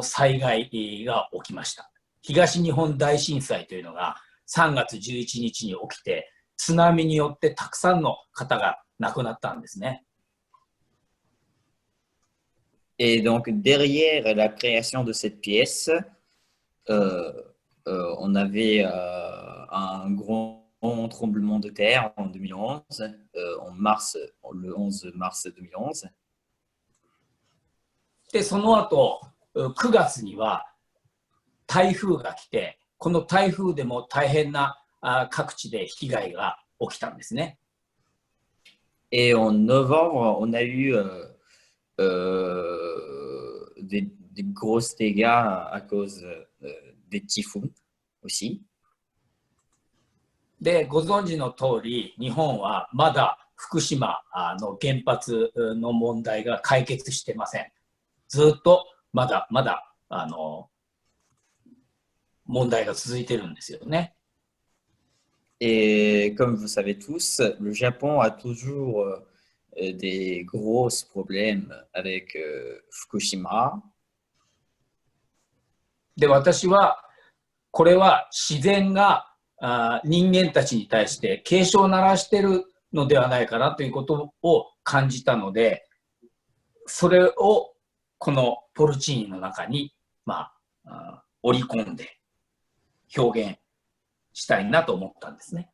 災害が起きました。東日本大震災というのが3月11日に起きて、津波によってたくさんの方が亡くなったんですね。Et donc, derrière la création de cette pièce, on avait un grand tremblement de terre en 2011, le 11 mars 2011. で、その後、9月には台風が来て、この台風でも大変な各地で被害が起きたんですね。Et en novembre, on a eu des grosses dégâts à cause des typhons aussi. で、ご存知の通り、日本はまだ福島の原発の問題が解決してません。ずっとまだ問題が続いてるんですよね。Et comme vous savez tous, le Japon a toujours des gros problèmes avec Fukushima. で、私はこれは自然が人間たちに対して警鐘を鳴らしているのではないかなということを感じたので、それをこのポルチーニの中に、織り込んで表現したいなと思ったんですね。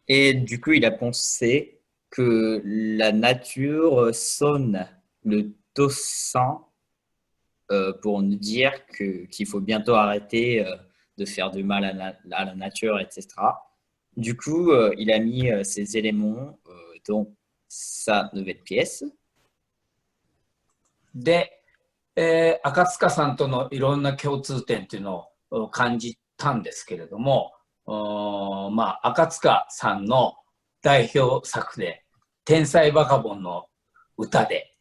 Et du coup, il a pensé que la nature sonne le tocsin pour nous dire qu'il faut bientôt arrêter de faire du mal à la nature, etc. Du coup, il a mis ces éléments dans sa nouvelle pièce. で、赤塚さんとのいろんな共通点というのを感じたんですけれども、赤塚さんの代表作で「天才バカボン」の歌で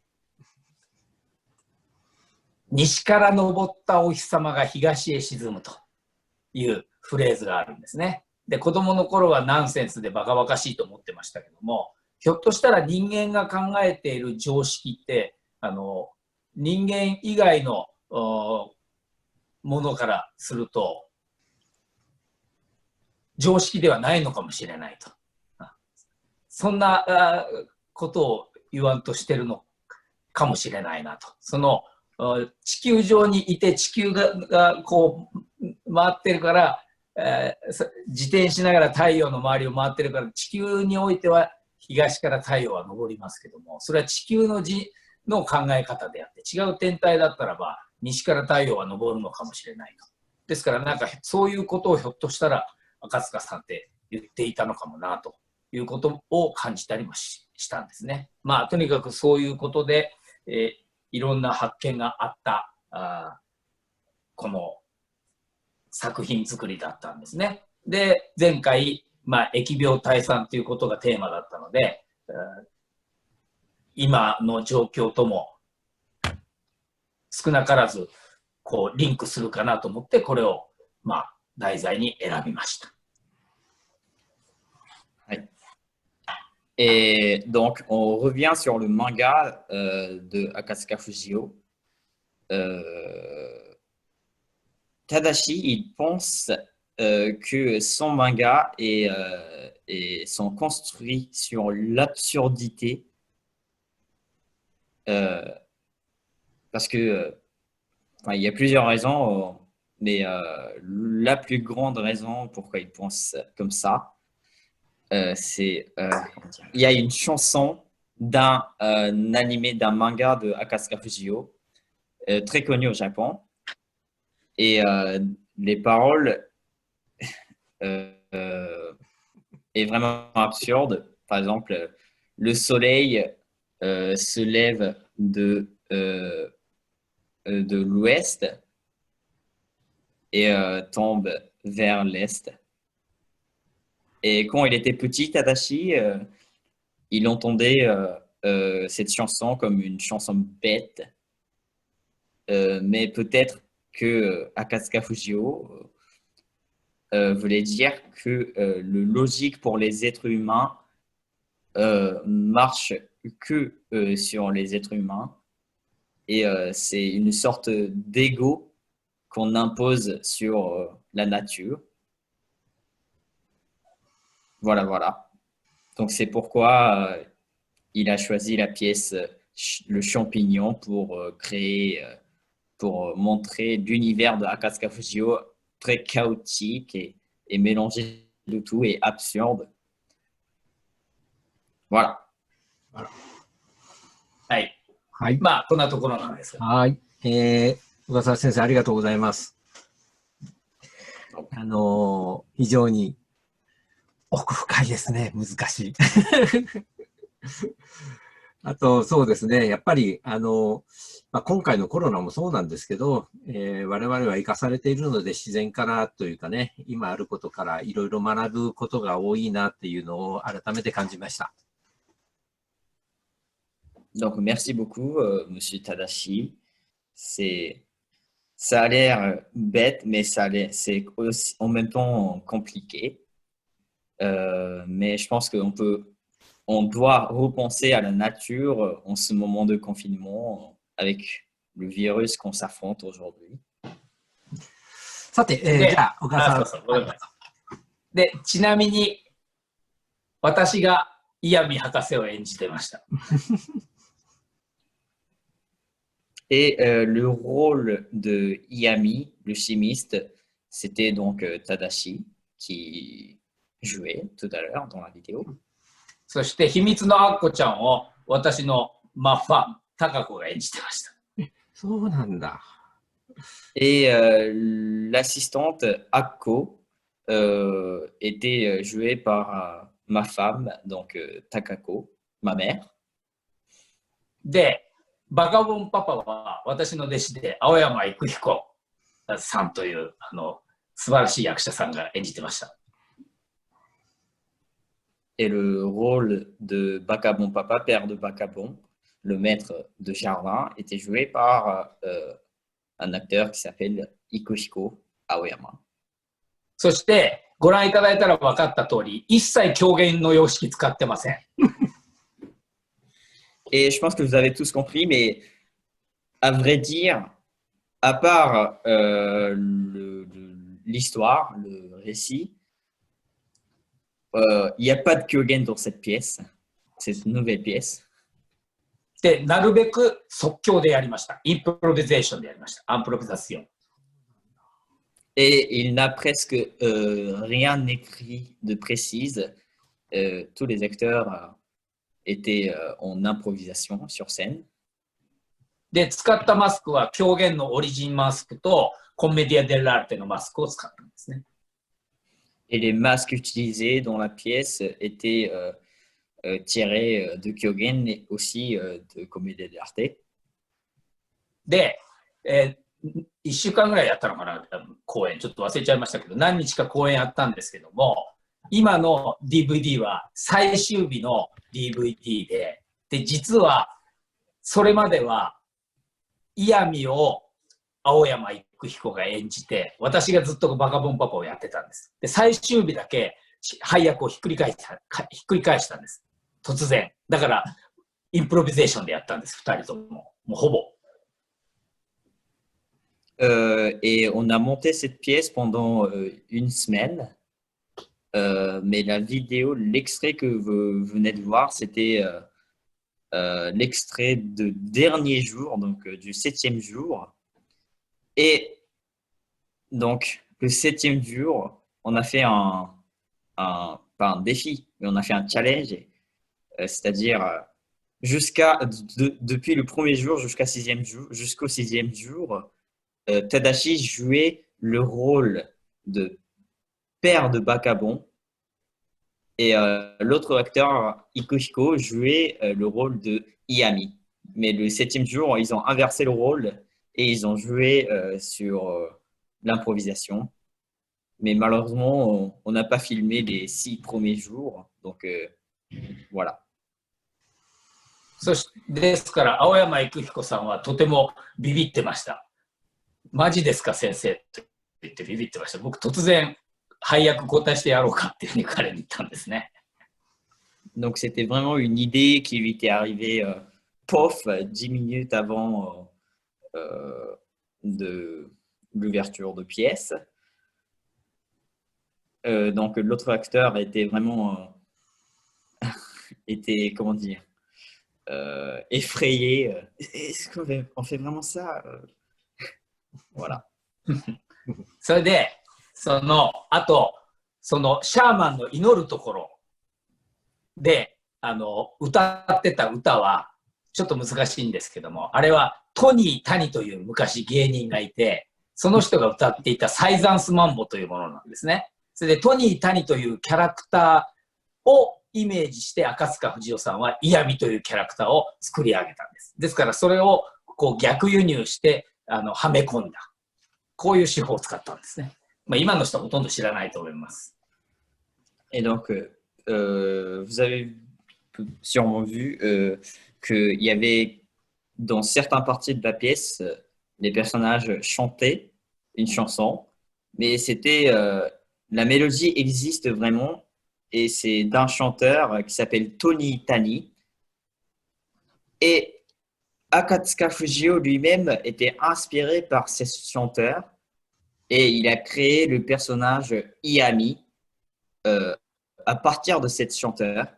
「西から昇ったお日様が東へ沈む」というフレーズがあるんですね。で、子供の頃はナンセンスでバカバカしいと思ってましたけども、ひょっとしたら人間が考えている常識って人間以外のものからすると常識ではないのかもしれないと。そんなことを言わんとしてるのかもしれないなと。その地球上にいて地球がこう回ってるから、自転しながら太陽の周りを回ってるから、地球においては東から太陽は昇りますけども、それは地球の考え方であって、違う天体だったらば西から太陽は昇るのかもしれないと。ですからなんかそういうことをひょっとしたら赤塚さんって言っていたのかもなということを感じたりもしたんですね。とにかくそういうことで、いろんな発見があったこの作品作りだったんですね。で、前回、疫病退散ということがテーマだったので、今の状況とも少なからずこうリンクするかなと思って、これを、まあ、題材に選びました。Et donc, on revient sur le manga de Akatsuka Fujio. Tadashi, il pense que son manga sont construits sur l'absurdité parce que il y a plusieurs raisons, mais la plus grande raison pourquoi il pense comme ça, c'est il y a une chanson d'un animé, d'un manga de Akatsuka Fujio, très connu au Japon. Et les paroles est vraiment absurde. Par exemple, le soleil se lève de l'ouest et tombe vers l'est. Et quand il était petit, Tadashi, il entendait cette chanson comme une chanson bête, mais peut-être que Akatsuka Fujio voulait dire que le logique pour les êtres humains marche que sur les êtres humains et c'est une sorte d'ego qu'on impose sur la nature. Voilà, voilà. Donc c'est pourquoi il a choisi la pièce Le Champignon pour créer pour montrer l'univers de Akatsuka Fujio très chaotique et mélangé de tout et absurde. Voilà. はい。はい。まあ、こんなところなんですが。はい。小笠原先生、ありがとうございます。非常に奥深いですね。難しい。あと、そうですね。やっぱり、今回のコロナもそうなんですけど、我々は生かされているので自然からというかね、今あることからいろいろ学ぶことが多いなっていうのを改めて感じました。Donc, merci beaucoup, Monsieur Tadashi. Ça a l'air bête, mais c'est aussi en même temps compliqué. Mais je pense on doit repenser à la nature en ce moment de confinement avec le virus qu'on s'affronte aujourd'hui. さて、じゃあ、岡田さん。で、ちなみに、私がイヤミ博士を演じてました。Et le rôle de Iyami, le chimiste, c'était donc Tadashi qui jouait tout à l'heure dans la vidéo. そして秘密のアッコちゃんを私のマファン、タカコが演じてました。そうなんだ。Et l'assistante Akko était jouée par ma femme, donc Takako, ma mère. で、バカボンパパは私の弟子で青山育彦さんという素晴らしい役者さんが演じてました。Et le rôle de Bakabon Papa, père de Bakabon, le maître de jardin, était joué par un acteur qui s'appelle Ikuhiko Aoyama. そしてご覧いただいたら分かった通り、一切狂言の様式使ってません。Et je pense que vous avez tous compris, mais à vrai dire, à part l'histoire, le récit, il n'y a pas de Kyogen dans cette pièce, cette nouvelle pièce. で、なるべく即興でやりました。インプロビゼーションでやりました。アンプロビザシオン。Et il n'a presque rien écrit de précise. Tous les acteurs étaient en improvisation sur scène. で、使ったマスクは狂言のオリジンマスクとコメディア・デラーテのマスクを使ったんですね。Et les masques utilisés dans la pièce étaient tirés de Kyogen et aussi de Commedia dell'arte. で、1週間ぐらいやったのかな、公演、ちょっと忘れちゃいましたけど、何日か公演やったんですけども、今の DVD は最終日の DVD で、実はそれまではイヤミを青山育彦が演じて、私がずっとバカボンパパをやってたんです。で、最終日だけ配役をひっくり返したんです。突然。だから、インプロビゼーションでやったんです、2人とも。もうほぼ。Et on a monté cette pièce pendant une semaine. Mais la vidéo, l'extrait que vous venez de voir, c'était l'extrait de dernier jour, donc du 7e jour. Et donc, le 7e jour, on a fait pas un défi, mais on a fait un challenge, c'est-à-dire depuis le premier jour jusqu'au 6e jour, Tadashi jouait le rôle de père de Bakabon et l'autre acteur, Ikuhiko, jouait le rôle de Iami. Mais le 7e jour, ils ont inversé le rôle et ils ont joué sur l'improvisation. Mais malheureusement, on n'a pas filmé les 6 premiers jours. Donc voilà. ですから、青山育彦さんはとてもビビってました。マジですか、先生って言ってビビってました。僕、突然、配役交代してやろうかっていうふうに彼に言ったんですね。Donc, c'était vraiment une idée qui lui était arrivée, pof, 10 minutes avant de l'ouverture de pièce. Donc, l'autre acteur était vraiment, comment dire, effrayé. Est-ce qu'on fait vraiment ça? Voilà. それで、あと、シャーマンの祈るところで、歌ってた歌は、ちょっと難しいんですけども、あれはトニー・タニという昔芸人がいて、その人が歌っていたサイザンスマンボというものなんですね。それでトニー・タニというキャラクターをイメージして赤塚不二夫さんはイヤミというキャラクターを作り上げたんです。ですからそれをこう逆輸入してはめ込んだ。こういう手法を使ったんですね。まあ、今の人はほとんど知らないと思います。Et donc, vous avez sûrement vu qu'il y avait dans certaines parties de la pièce, les personnages chantaient une chanson, mais c'était la mélodie existe vraiment et c'est d'un chanteur qui s'appelle Tony Tani. Et Akatsuka Fujio lui-même était inspiré par ce chanteur et il a créé le personnage Iami à partir de cette chanteur.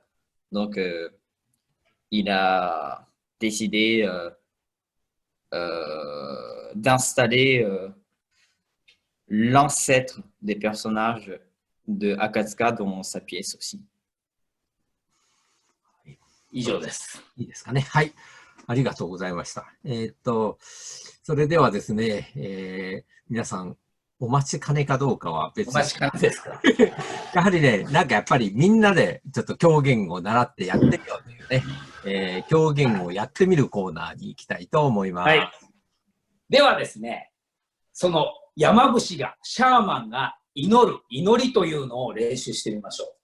Donc, il a décidé d'installer l'ancêtre des personnages de Akatsuka dans sa pièce aussi. 以上です。いいですかね。はい。ありがとうございました。それではですね、皆さん、お待ちかねかどうかは別に。お待ちかねですか。やはりね、なんかやっぱりみんなでちょっと狂言を習ってやってみようというね、狂言をやってみるコーナーに行きたいと思います。はい。ではですね、その山伏が、シャーマンが祈りというのを練習してみましょう。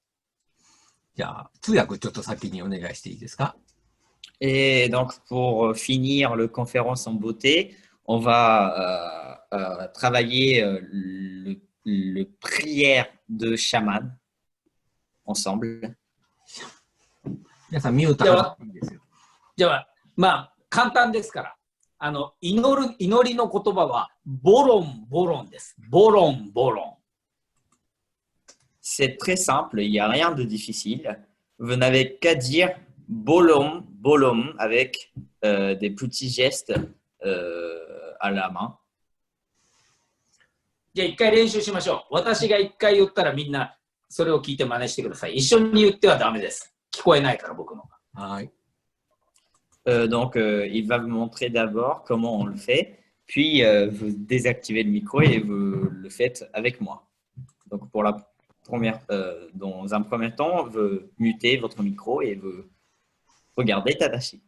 じゃあ、通訳ちょっと先にお願いしていいですか？Et donc, pour finir le conférence en beauté, on va travailler le prière de chaman ensemble. 皆さんミュートはないんですよ。じゃあ、まあ、簡単ですから。祈りの言葉は、ボロン、ボロンです。ボロン、ボロン。C'est très simple, il n'y a rien de difficile. Vous n'avez qu'à dire bolom, bolom avec des petits gestes à la main. じゃあ一回練習しましょう。私が一回言ったらみんなそれを聞いて真似してください。一緒に言ってはダメです。聞こえないから僕の。はい。Donc, il va vous montrer d'abord comment on le fait, puis vous désactivez le micro et vous le faites avec moi. Donc, pour la dans un premier temps, vous mutez votre micro et vous regardez Tadashi.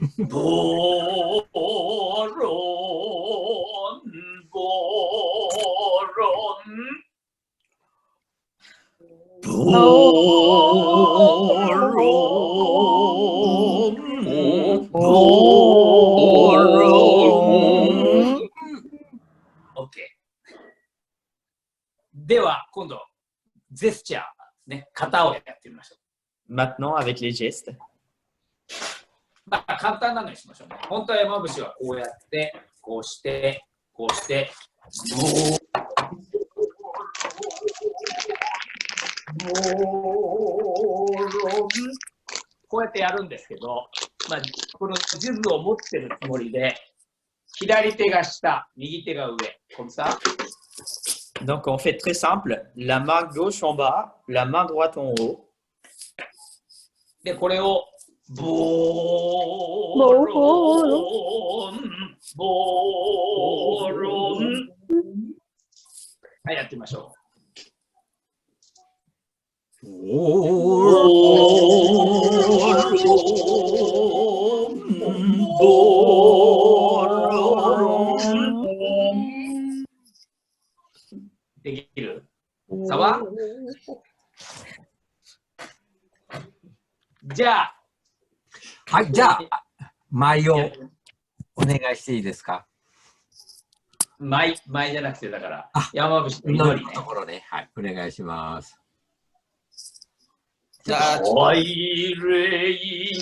ボロン、ボロン。ボロン、ボロン。OK。では、今度、ジェスチャー、ね、型をやってみましょう。Maintenant, avec les gestes. まあ、簡単なのにしましょうね。本当は山伏はこうやって、こうして、こうして、こうやってやるんですけど、まあ、この地図を持ってるつもりで、左手が下、右手が上。comme ça. Donc, on fait très simple. La main gauche en bas, la main droite en haut. で、これをボロン、ボロン。はい、やってみましょう。ボロン、ボロン。できる？さわ？じゃあ、はい、じゃあ、舞をお願いしていいですか。舞じゃなくて、だから、山伏の祈りね。ところね。はい、お願いします。大霊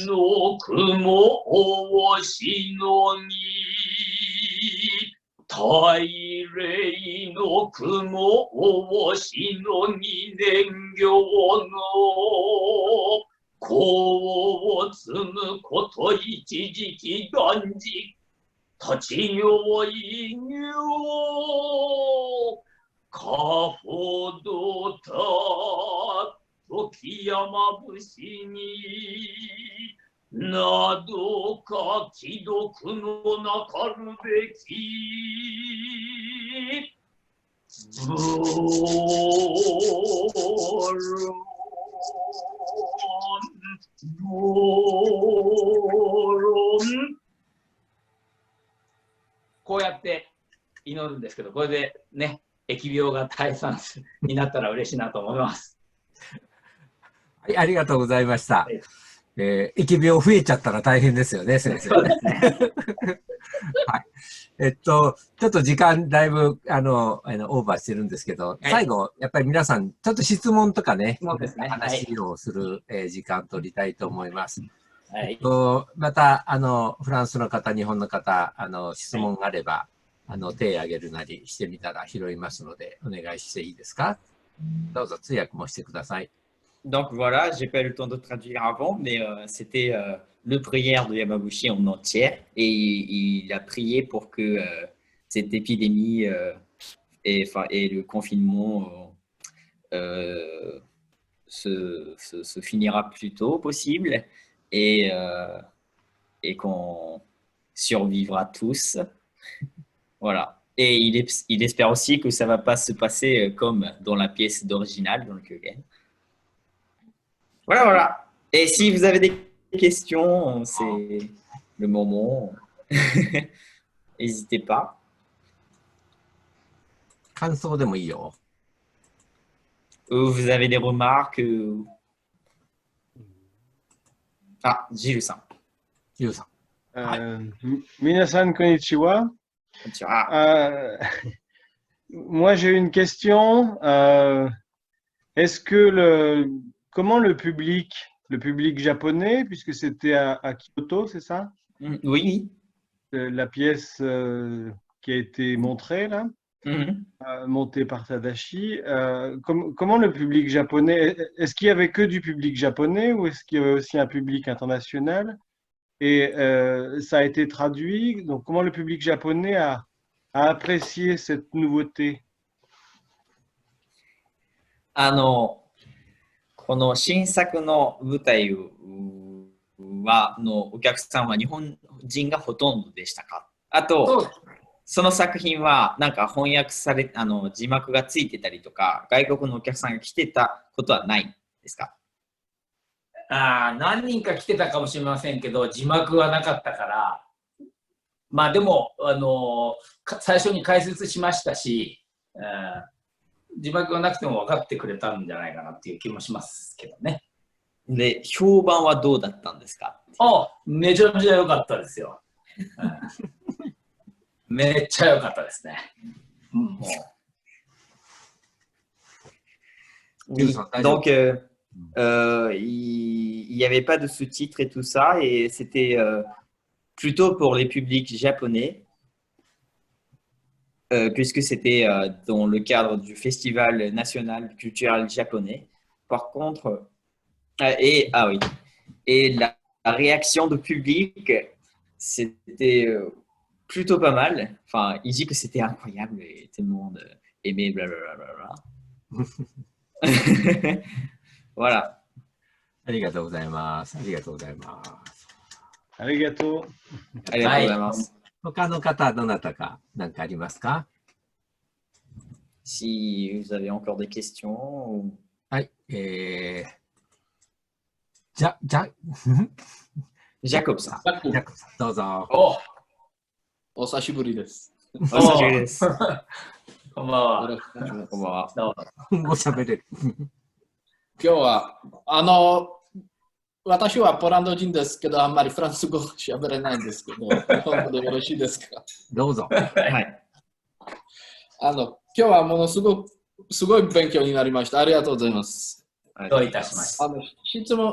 の雲をしのぎ、大霊の雲をしのぎ、年行の功を積むこと一時期断じ、立ち行異業、かほどた時山伏になどか既読のなかるべきブロンボロン。こうやって祈るんですけど、これでね、疫病が退散になったら嬉しいなと思います。はい、ありがとうございました。疫病増えちゃったら大変ですよね、先生。はい。ちょっと時間だいぶオーバーしてるんですけど、はい、最後、やっぱり皆さん、ちょっと質問とかね、話をする、時間取りたいと思います。はい、また、フランスの方、日本の方、質問があれば、手を挙げるなりしてみたら拾いますので、お願いしていいですか。どうぞ通訳もしてください。Donc voilà, j'ai pas eu le temps de traduire avant, mais c'était le prière de Yamabushi en entière et il a prié pour que cette épidémie et le confinement se finira plus tôt possible et qu'on survivra tous. Voilà. Et il espère aussi que ça ne va pas se passer comme dans la pièce d'original, dans le Kyogen. Voilà, voilà. Et si vous avez des questions, c'est le moment. N'hésitez pas. 感想でもいいよ。Vous avez des remarques? Ah, Gillesさん。Gillesさん。Minasan konnichiwa. Moi, j'ai une question. Est-ce que comment le public japonais, puisque c'était à Kyoto, c'est ça? Oui. La pièce qui a été montrée là, montée par Tadashi. Comment le public japonais, est-ce qu'il y avait que du public japonais ou est-ce qu'il y avait aussi un public international? Et ça a été traduit. Donc, comment le public japonais a apprécié cette nouveauté? この新作の舞台のお客さんは日本人がほとんどでしたか？あと、その作品はなんか翻訳され、字幕がついてたりとか、外国のお客さんが来てたことはないですか？何人か来てたかもしれませんけど、字幕はなかったから、まあでも、最初に解説しましたし、字幕がなくても分かってくれたんじゃないかなっていう気もしますけどね。で、評判はどうだったんですか？めちゃめちゃ良かったですよ。めっちゃ良かったですね。Oui, donc il n'y avait pas de sous-titres et tout ça, et c'était plutôt pour les publics japonais, puisque c'était dans le cadre du Festival national culturel japonais. Par contre, et la réaction du public, c'était plutôt pas mal. Enfin, il dit que c'était incroyable et tout le monde aimait, blablabla. Voilà. ありがとうございます。ありがとうございます。ありがとう。ありがとうございます。他の方、どなたか何かありますか？ Si vous avez encore des questions. はい。ジャコブさん。どうぞ。お久しぶりです。お久しぶりです。こんばんは。こんばんは。ごしゃべれる。今日は、私はポーランド人ですけど、あんまりフランス語しゃべれないんですけど、本当でよろしいですか？どうぞ。はい。今日はものすごい勉強になりました。ありがとうございます。どういたしました。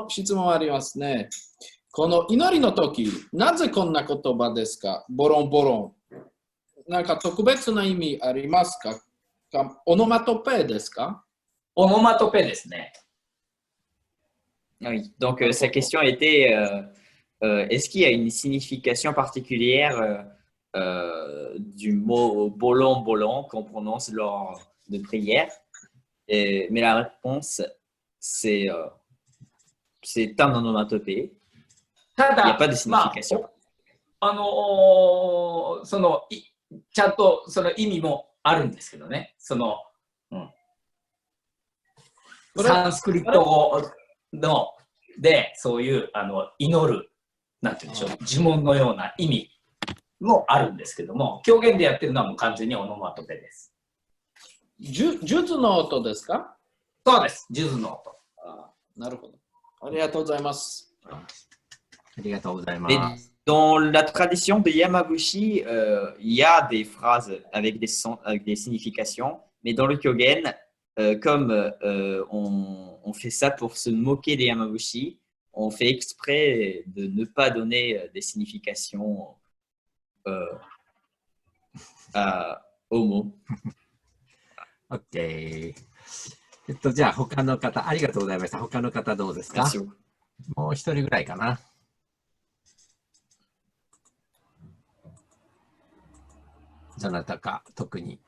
質問ありますね。この祈りの時、なぜこんな言葉ですか？ボロンボロン。なんか特別な意味ありますか？オノマトペですか？オノマトペですね。Oui, donc sa question était est-ce qu'il y a une signification particulière du mot bolon bolon qu'on prononce lors de prière? Mais la réponse, c'est un onomatopée. Il n'y a pas de signification. ちゃんとその意味もあるんですけどね。サンスクリット語でそういう祈る、なんていうんでしょう、呪文のような意味もあるんですけども、狂言でやってるのはもう完全にオノマトペです。数珠の音ですか？そうです、数珠の音。なるほど。ありがとうございます。ありがとうございます。Dans la tradition de Yamabushi, il y a des phrases avec des significations, mais dans le Kyogen, comme on fait ça pour se moquer des Yamabushi, on fait exprès de ne pas donner des significations aux mots. OK。じゃあ他の方、ありがとうございました。他の方どうですか？もう一人ぐらいかな。どなたか特に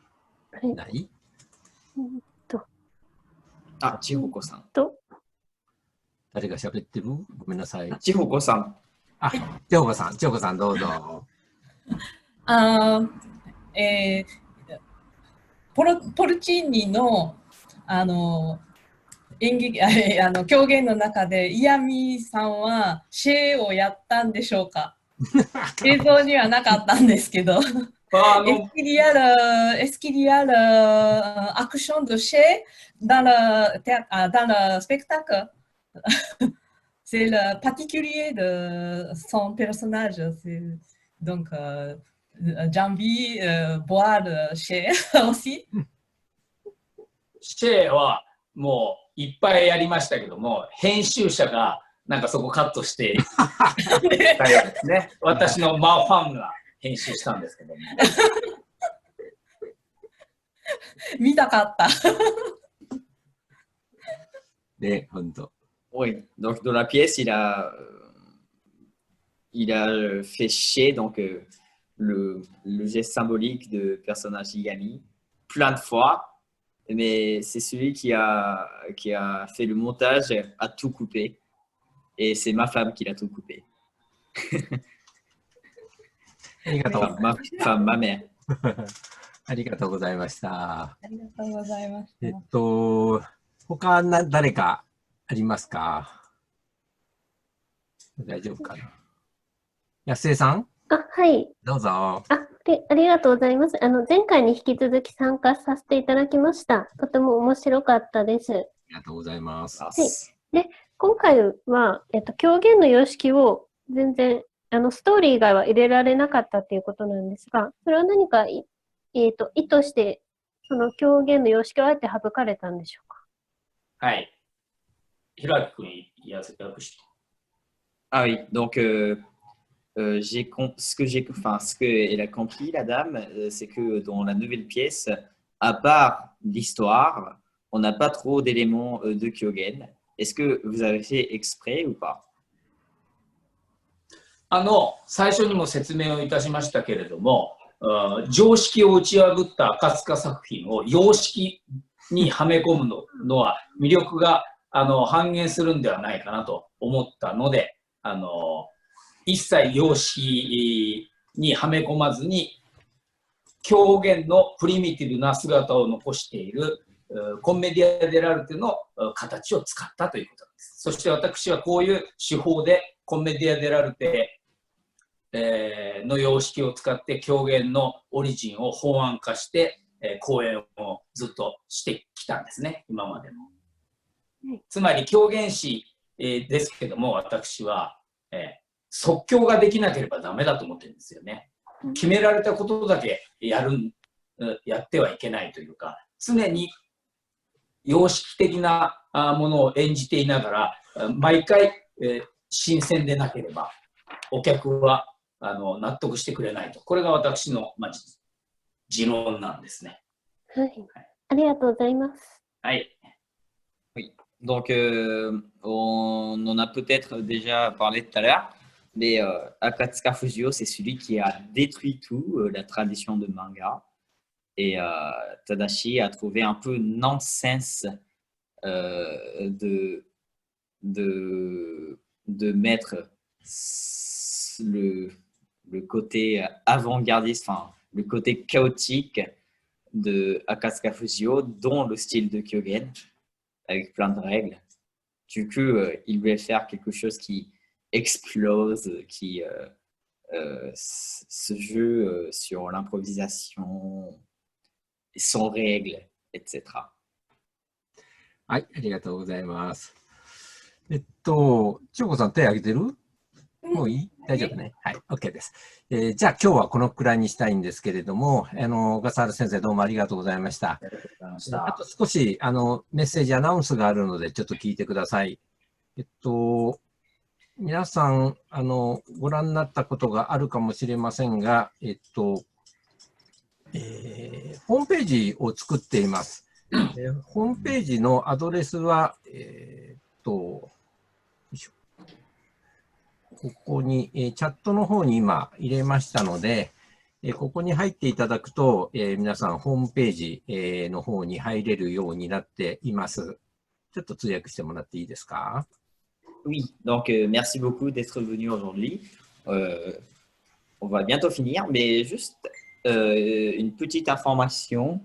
ない？千穂子さん。誰が喋ってる？ごめんなさい。千穂子さん。千穂子さんどうぞ。ポルチーニの演劇狂言の中でイヤミさんはシェーをやったんでしょうか？映像にはなかったんですけど。Est-ce qu'il y a l'action de Shea dans le spectacle? C'est le particulier de son personnage. Donc, j'ai envie de voir Shea aussi. シェーはもういっぱいやりましたけども、編集者がなんかそこカットしてたようですね。私のファンが編集したんですけども。見たかった。ね、本当。Oui, donc dans la pièce, il a fait chier donc le geste symbolique de personnage Yami plein de fois, mais c'est celui qui a fait le montage a tout coupé et c'est ma femme qui l'a tout coupé. Ma femme, ma mère. ありがとうございました。ありがとうございました。他誰かありますか？大丈夫かな。安江さん、はい。どうぞ。ありがとうございます。前回に引き続き参加させていただきました。とても面白かったです。ありがとうございます。はい。で、今回は、狂言の様式を全然、ストーリー以外は入れられなかったということなんですが、それは何か、意図して、その狂言の様式をあえて省かれたんでしょうか。はい。ひらき君、訳して。Ah oui, donc ce que elle a compris, la dame, c'est que dans la nouvelle pièce, à part l'histoire, on n'a pas trop d'éléments de Kyogen. Est-ce que vous avez fait exprès ou pas? 最初にも説明をいたしましたけれども、常識を打ち破った赤塚作品を様式にはめ込むのは魅力が半減するんではないかなと思ったので、一切様式にはめ込まずに狂言のプリミティブな姿を残しているコンメディア・デラルテの形を使ったということです。そして私はこういう手法でコンメディア・デラルテの様式を使って狂言のオリジンを法案化して講演をずっとしてきたんですね、今までも。つまり狂言師ですけども、私は即興ができなければダメだと思ってるんですよね。決められたことだけやってはいけないというか、常に様式的なものを演じていながら、毎回新鮮でなければお客は納得してくれないと。これが私の、持論なんですね。はい。ありがとうございます。はい。Oui. Donc, on en a peut-être déjà parlé tout à l'heure, mais Akatsuka Fujio, c'est celui qui a détruit tout, la tradition de manga. Et Tadashi a trouvé un peu nonsense de mettre le côté avant-gardiste, enfin, le côté chaotique de Akatsuka Fujio dans le style de Kyogen, avec plein de règles. Du coup, il voulait faire quelque chose qui explose, qui se joue sur l'improvisation, sans règles, etc. はい、ありがとうございます。千代子さん手挙げてる？もういい？大丈夫ね。はい、OK です。じゃあ今日はこのくらいにしたいんですけれども、小笠原先生どうもありがとうございました。あと少しメッセージアナウンスがあるのでちょっと聞いてください。皆さんご覧になったことがあるかもしれませんが、ホームページを作っています。ホームページのアドレスは、ここに、チャットの方に今入れましたので、ここに入っていただくと、皆さんホームページ、の方に入れるようになっています。ちょっと通訳してもらっていいですか？ Oui, donc merci beaucoup d'être venu aujourd'hui. On va bientôt finir, mais juste une petite information.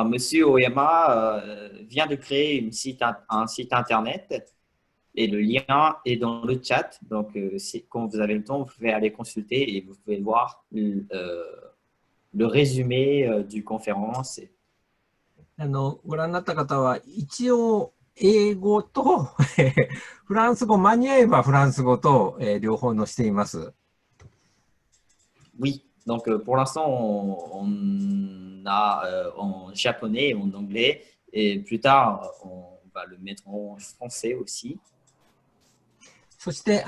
Monsieur Oyama vient de créer un site internet et le lien est dans le chat. Donc, quand vous avez le temps, vous pouvez aller consulter et vous pouvez voir le résumé du conférence. ご覧になった方は一応英語とフランス語、間に合えばフランス語と両方載せています。Oui, donc pour l'instant, on a en japonais et en anglais, et plus tard, on va le mettre en français aussi. そして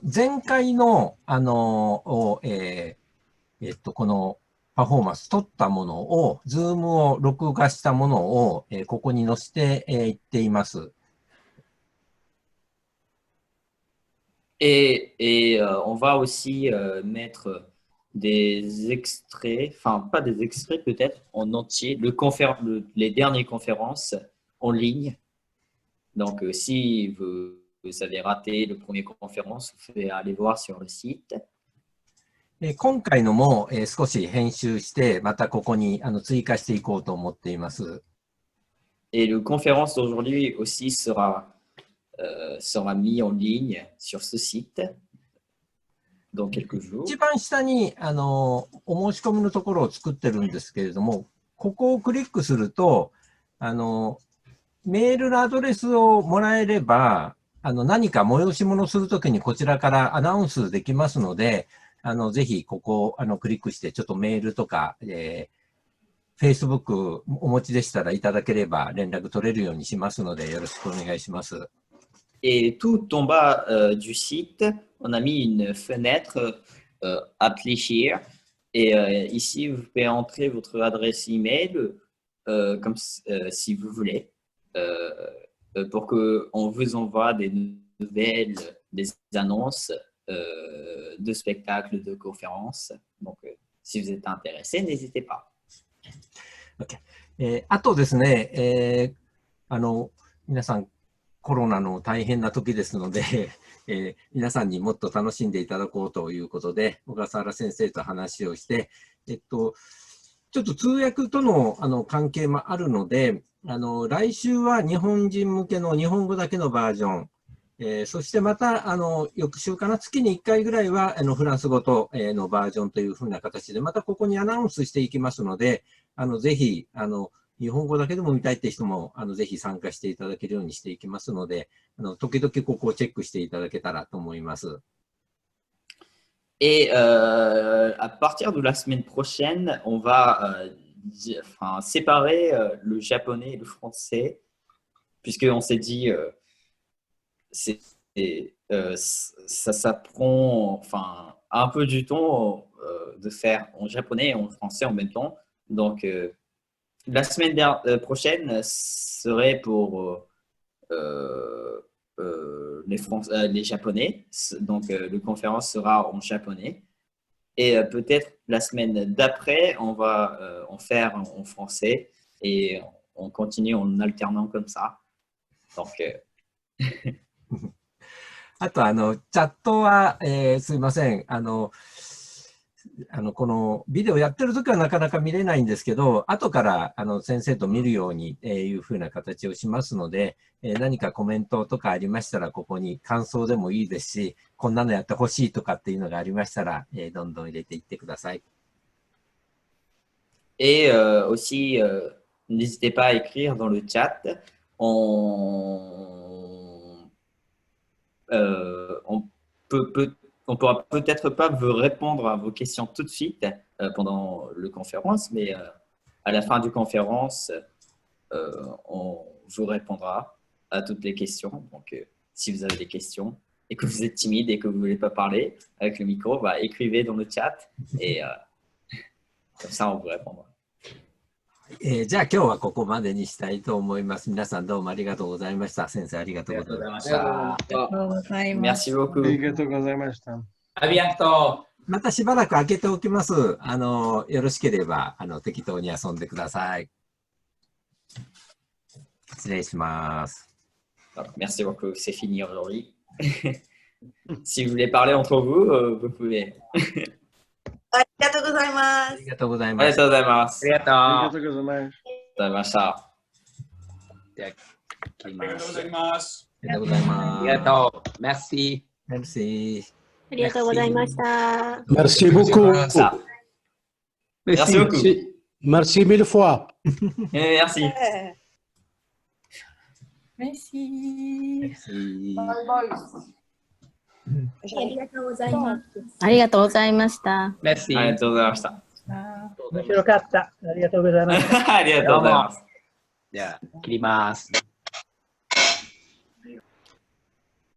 前回のこのパフォーマンス撮ったものを、ズームを録画したものをここに載せていっています。Et on va aussi mettre des extraits, enfin pas des extraits peut-être en entier, les dernières conférences en ligne. Donc si vous avez raté le premier conférence, vous pouvez aller voir sur le site. 今回のも少し編集して、またここに追加していこうと思っています。Et la conférence d'aujourd'hui aussi sera mise en ligne sur ce site dans quelques jours. 一番下に、お申し込みのところを作ってるんですけれども、ここをクリックすると、メールのアドレスをもらえれば、何か催し物をするときにこちらからアナウンスできますので、ぜひここをクリックして、ちょっとメールとか、Facebook お持ちでしたらいただければ連絡取れるようにしますので、よろしくお願いします。Et tout en bas du site, on a mis une fenêtre appelée Share. Et ici, vous pouvez entrer votre adresse email comme si vous voulez pour qu'on vous envoie des nouvelles, des annonces de spectacles, de conférences. Donc, si vous êtes intéressé, n'hésitez pas. Okay. あとですね、皆さんコロナの大変な時ですので、皆さんにもっと楽しんでいただこうということで、小笠原先生と話をして、ちょっと通訳との関係もあるので、来週は日本人向けの日本語だけのバージョン、そしてまた翌週かな、月に1回ぐらいはフランス語とのバージョンというふうな形で、またここにアナウンスしていきますので、ぜひ日本語だけでも見たいって人もぜひ参加していただけるようにしていきますので、時々ここをチェックしていただけたらと思います。Et à partir de la semaine prochaine, on va séparer le japonais et le français, puisqu'on s'est dit ça prend un peu du temps de faire en japonais et en français en même temps. Donc, la semaine prochaine serait pour les japonais. Donc, la conférence sera en japonais. Et peut-être la semaine d'après, on va en faire en français et on continue en alternant comme ça. Donc, あと、チャットは、すいません。このビデオやってるときはなかなか見れないんですけど、後から先生と見るようにいうふうな形をしますので、何かコメントとかありましたら、ここに感想でもいいですし、こんなのやってほしいとかっていうのがありましたら、どんどん入れていってください。Et aussi, n'hésitez pas à écrire dans le chat. On pourra peut-être pas vous répondre à vos questions tout de suite pendant la conférence, mais à la fin du conférence, on vous répondra à toutes les questions. Donc, si vous avez des questions et que vous êtes timide et que vous ne voulez pas parler avec le micro, écrivez dans le chat et comme ça, on vous répondra. じゃあ今日はここまでにしたいと思います。皆さんどうもありがとうございました。先生ありがとうございました。ありがとうございます。Merci beaucoup. ありがとうございました。ありがとう。またしばらく開けておきます。よろしければ適当に遊んでください。失礼します。Merci beaucoup. C'est fini aujourd'hui. Si vous voulez parler entre vous, vous pouvez. ありがとうございます。ありがとうございあります。がとうございます。ありがとう。ありがとうございました。ありがとうございました。では、切りまありがとうごす。ざいます。ありがとうございます。ありがとう。Merci。Merci。ありがとうございました。 Merci beaucoup. Merci beaucoup. Merci mille fois. Merci. Merci. Merci。ありがとうございます。ありがとうございました。Merci。ありがとうございました。面白かった。ありがとうございます。ありがとうございます。では、切ります。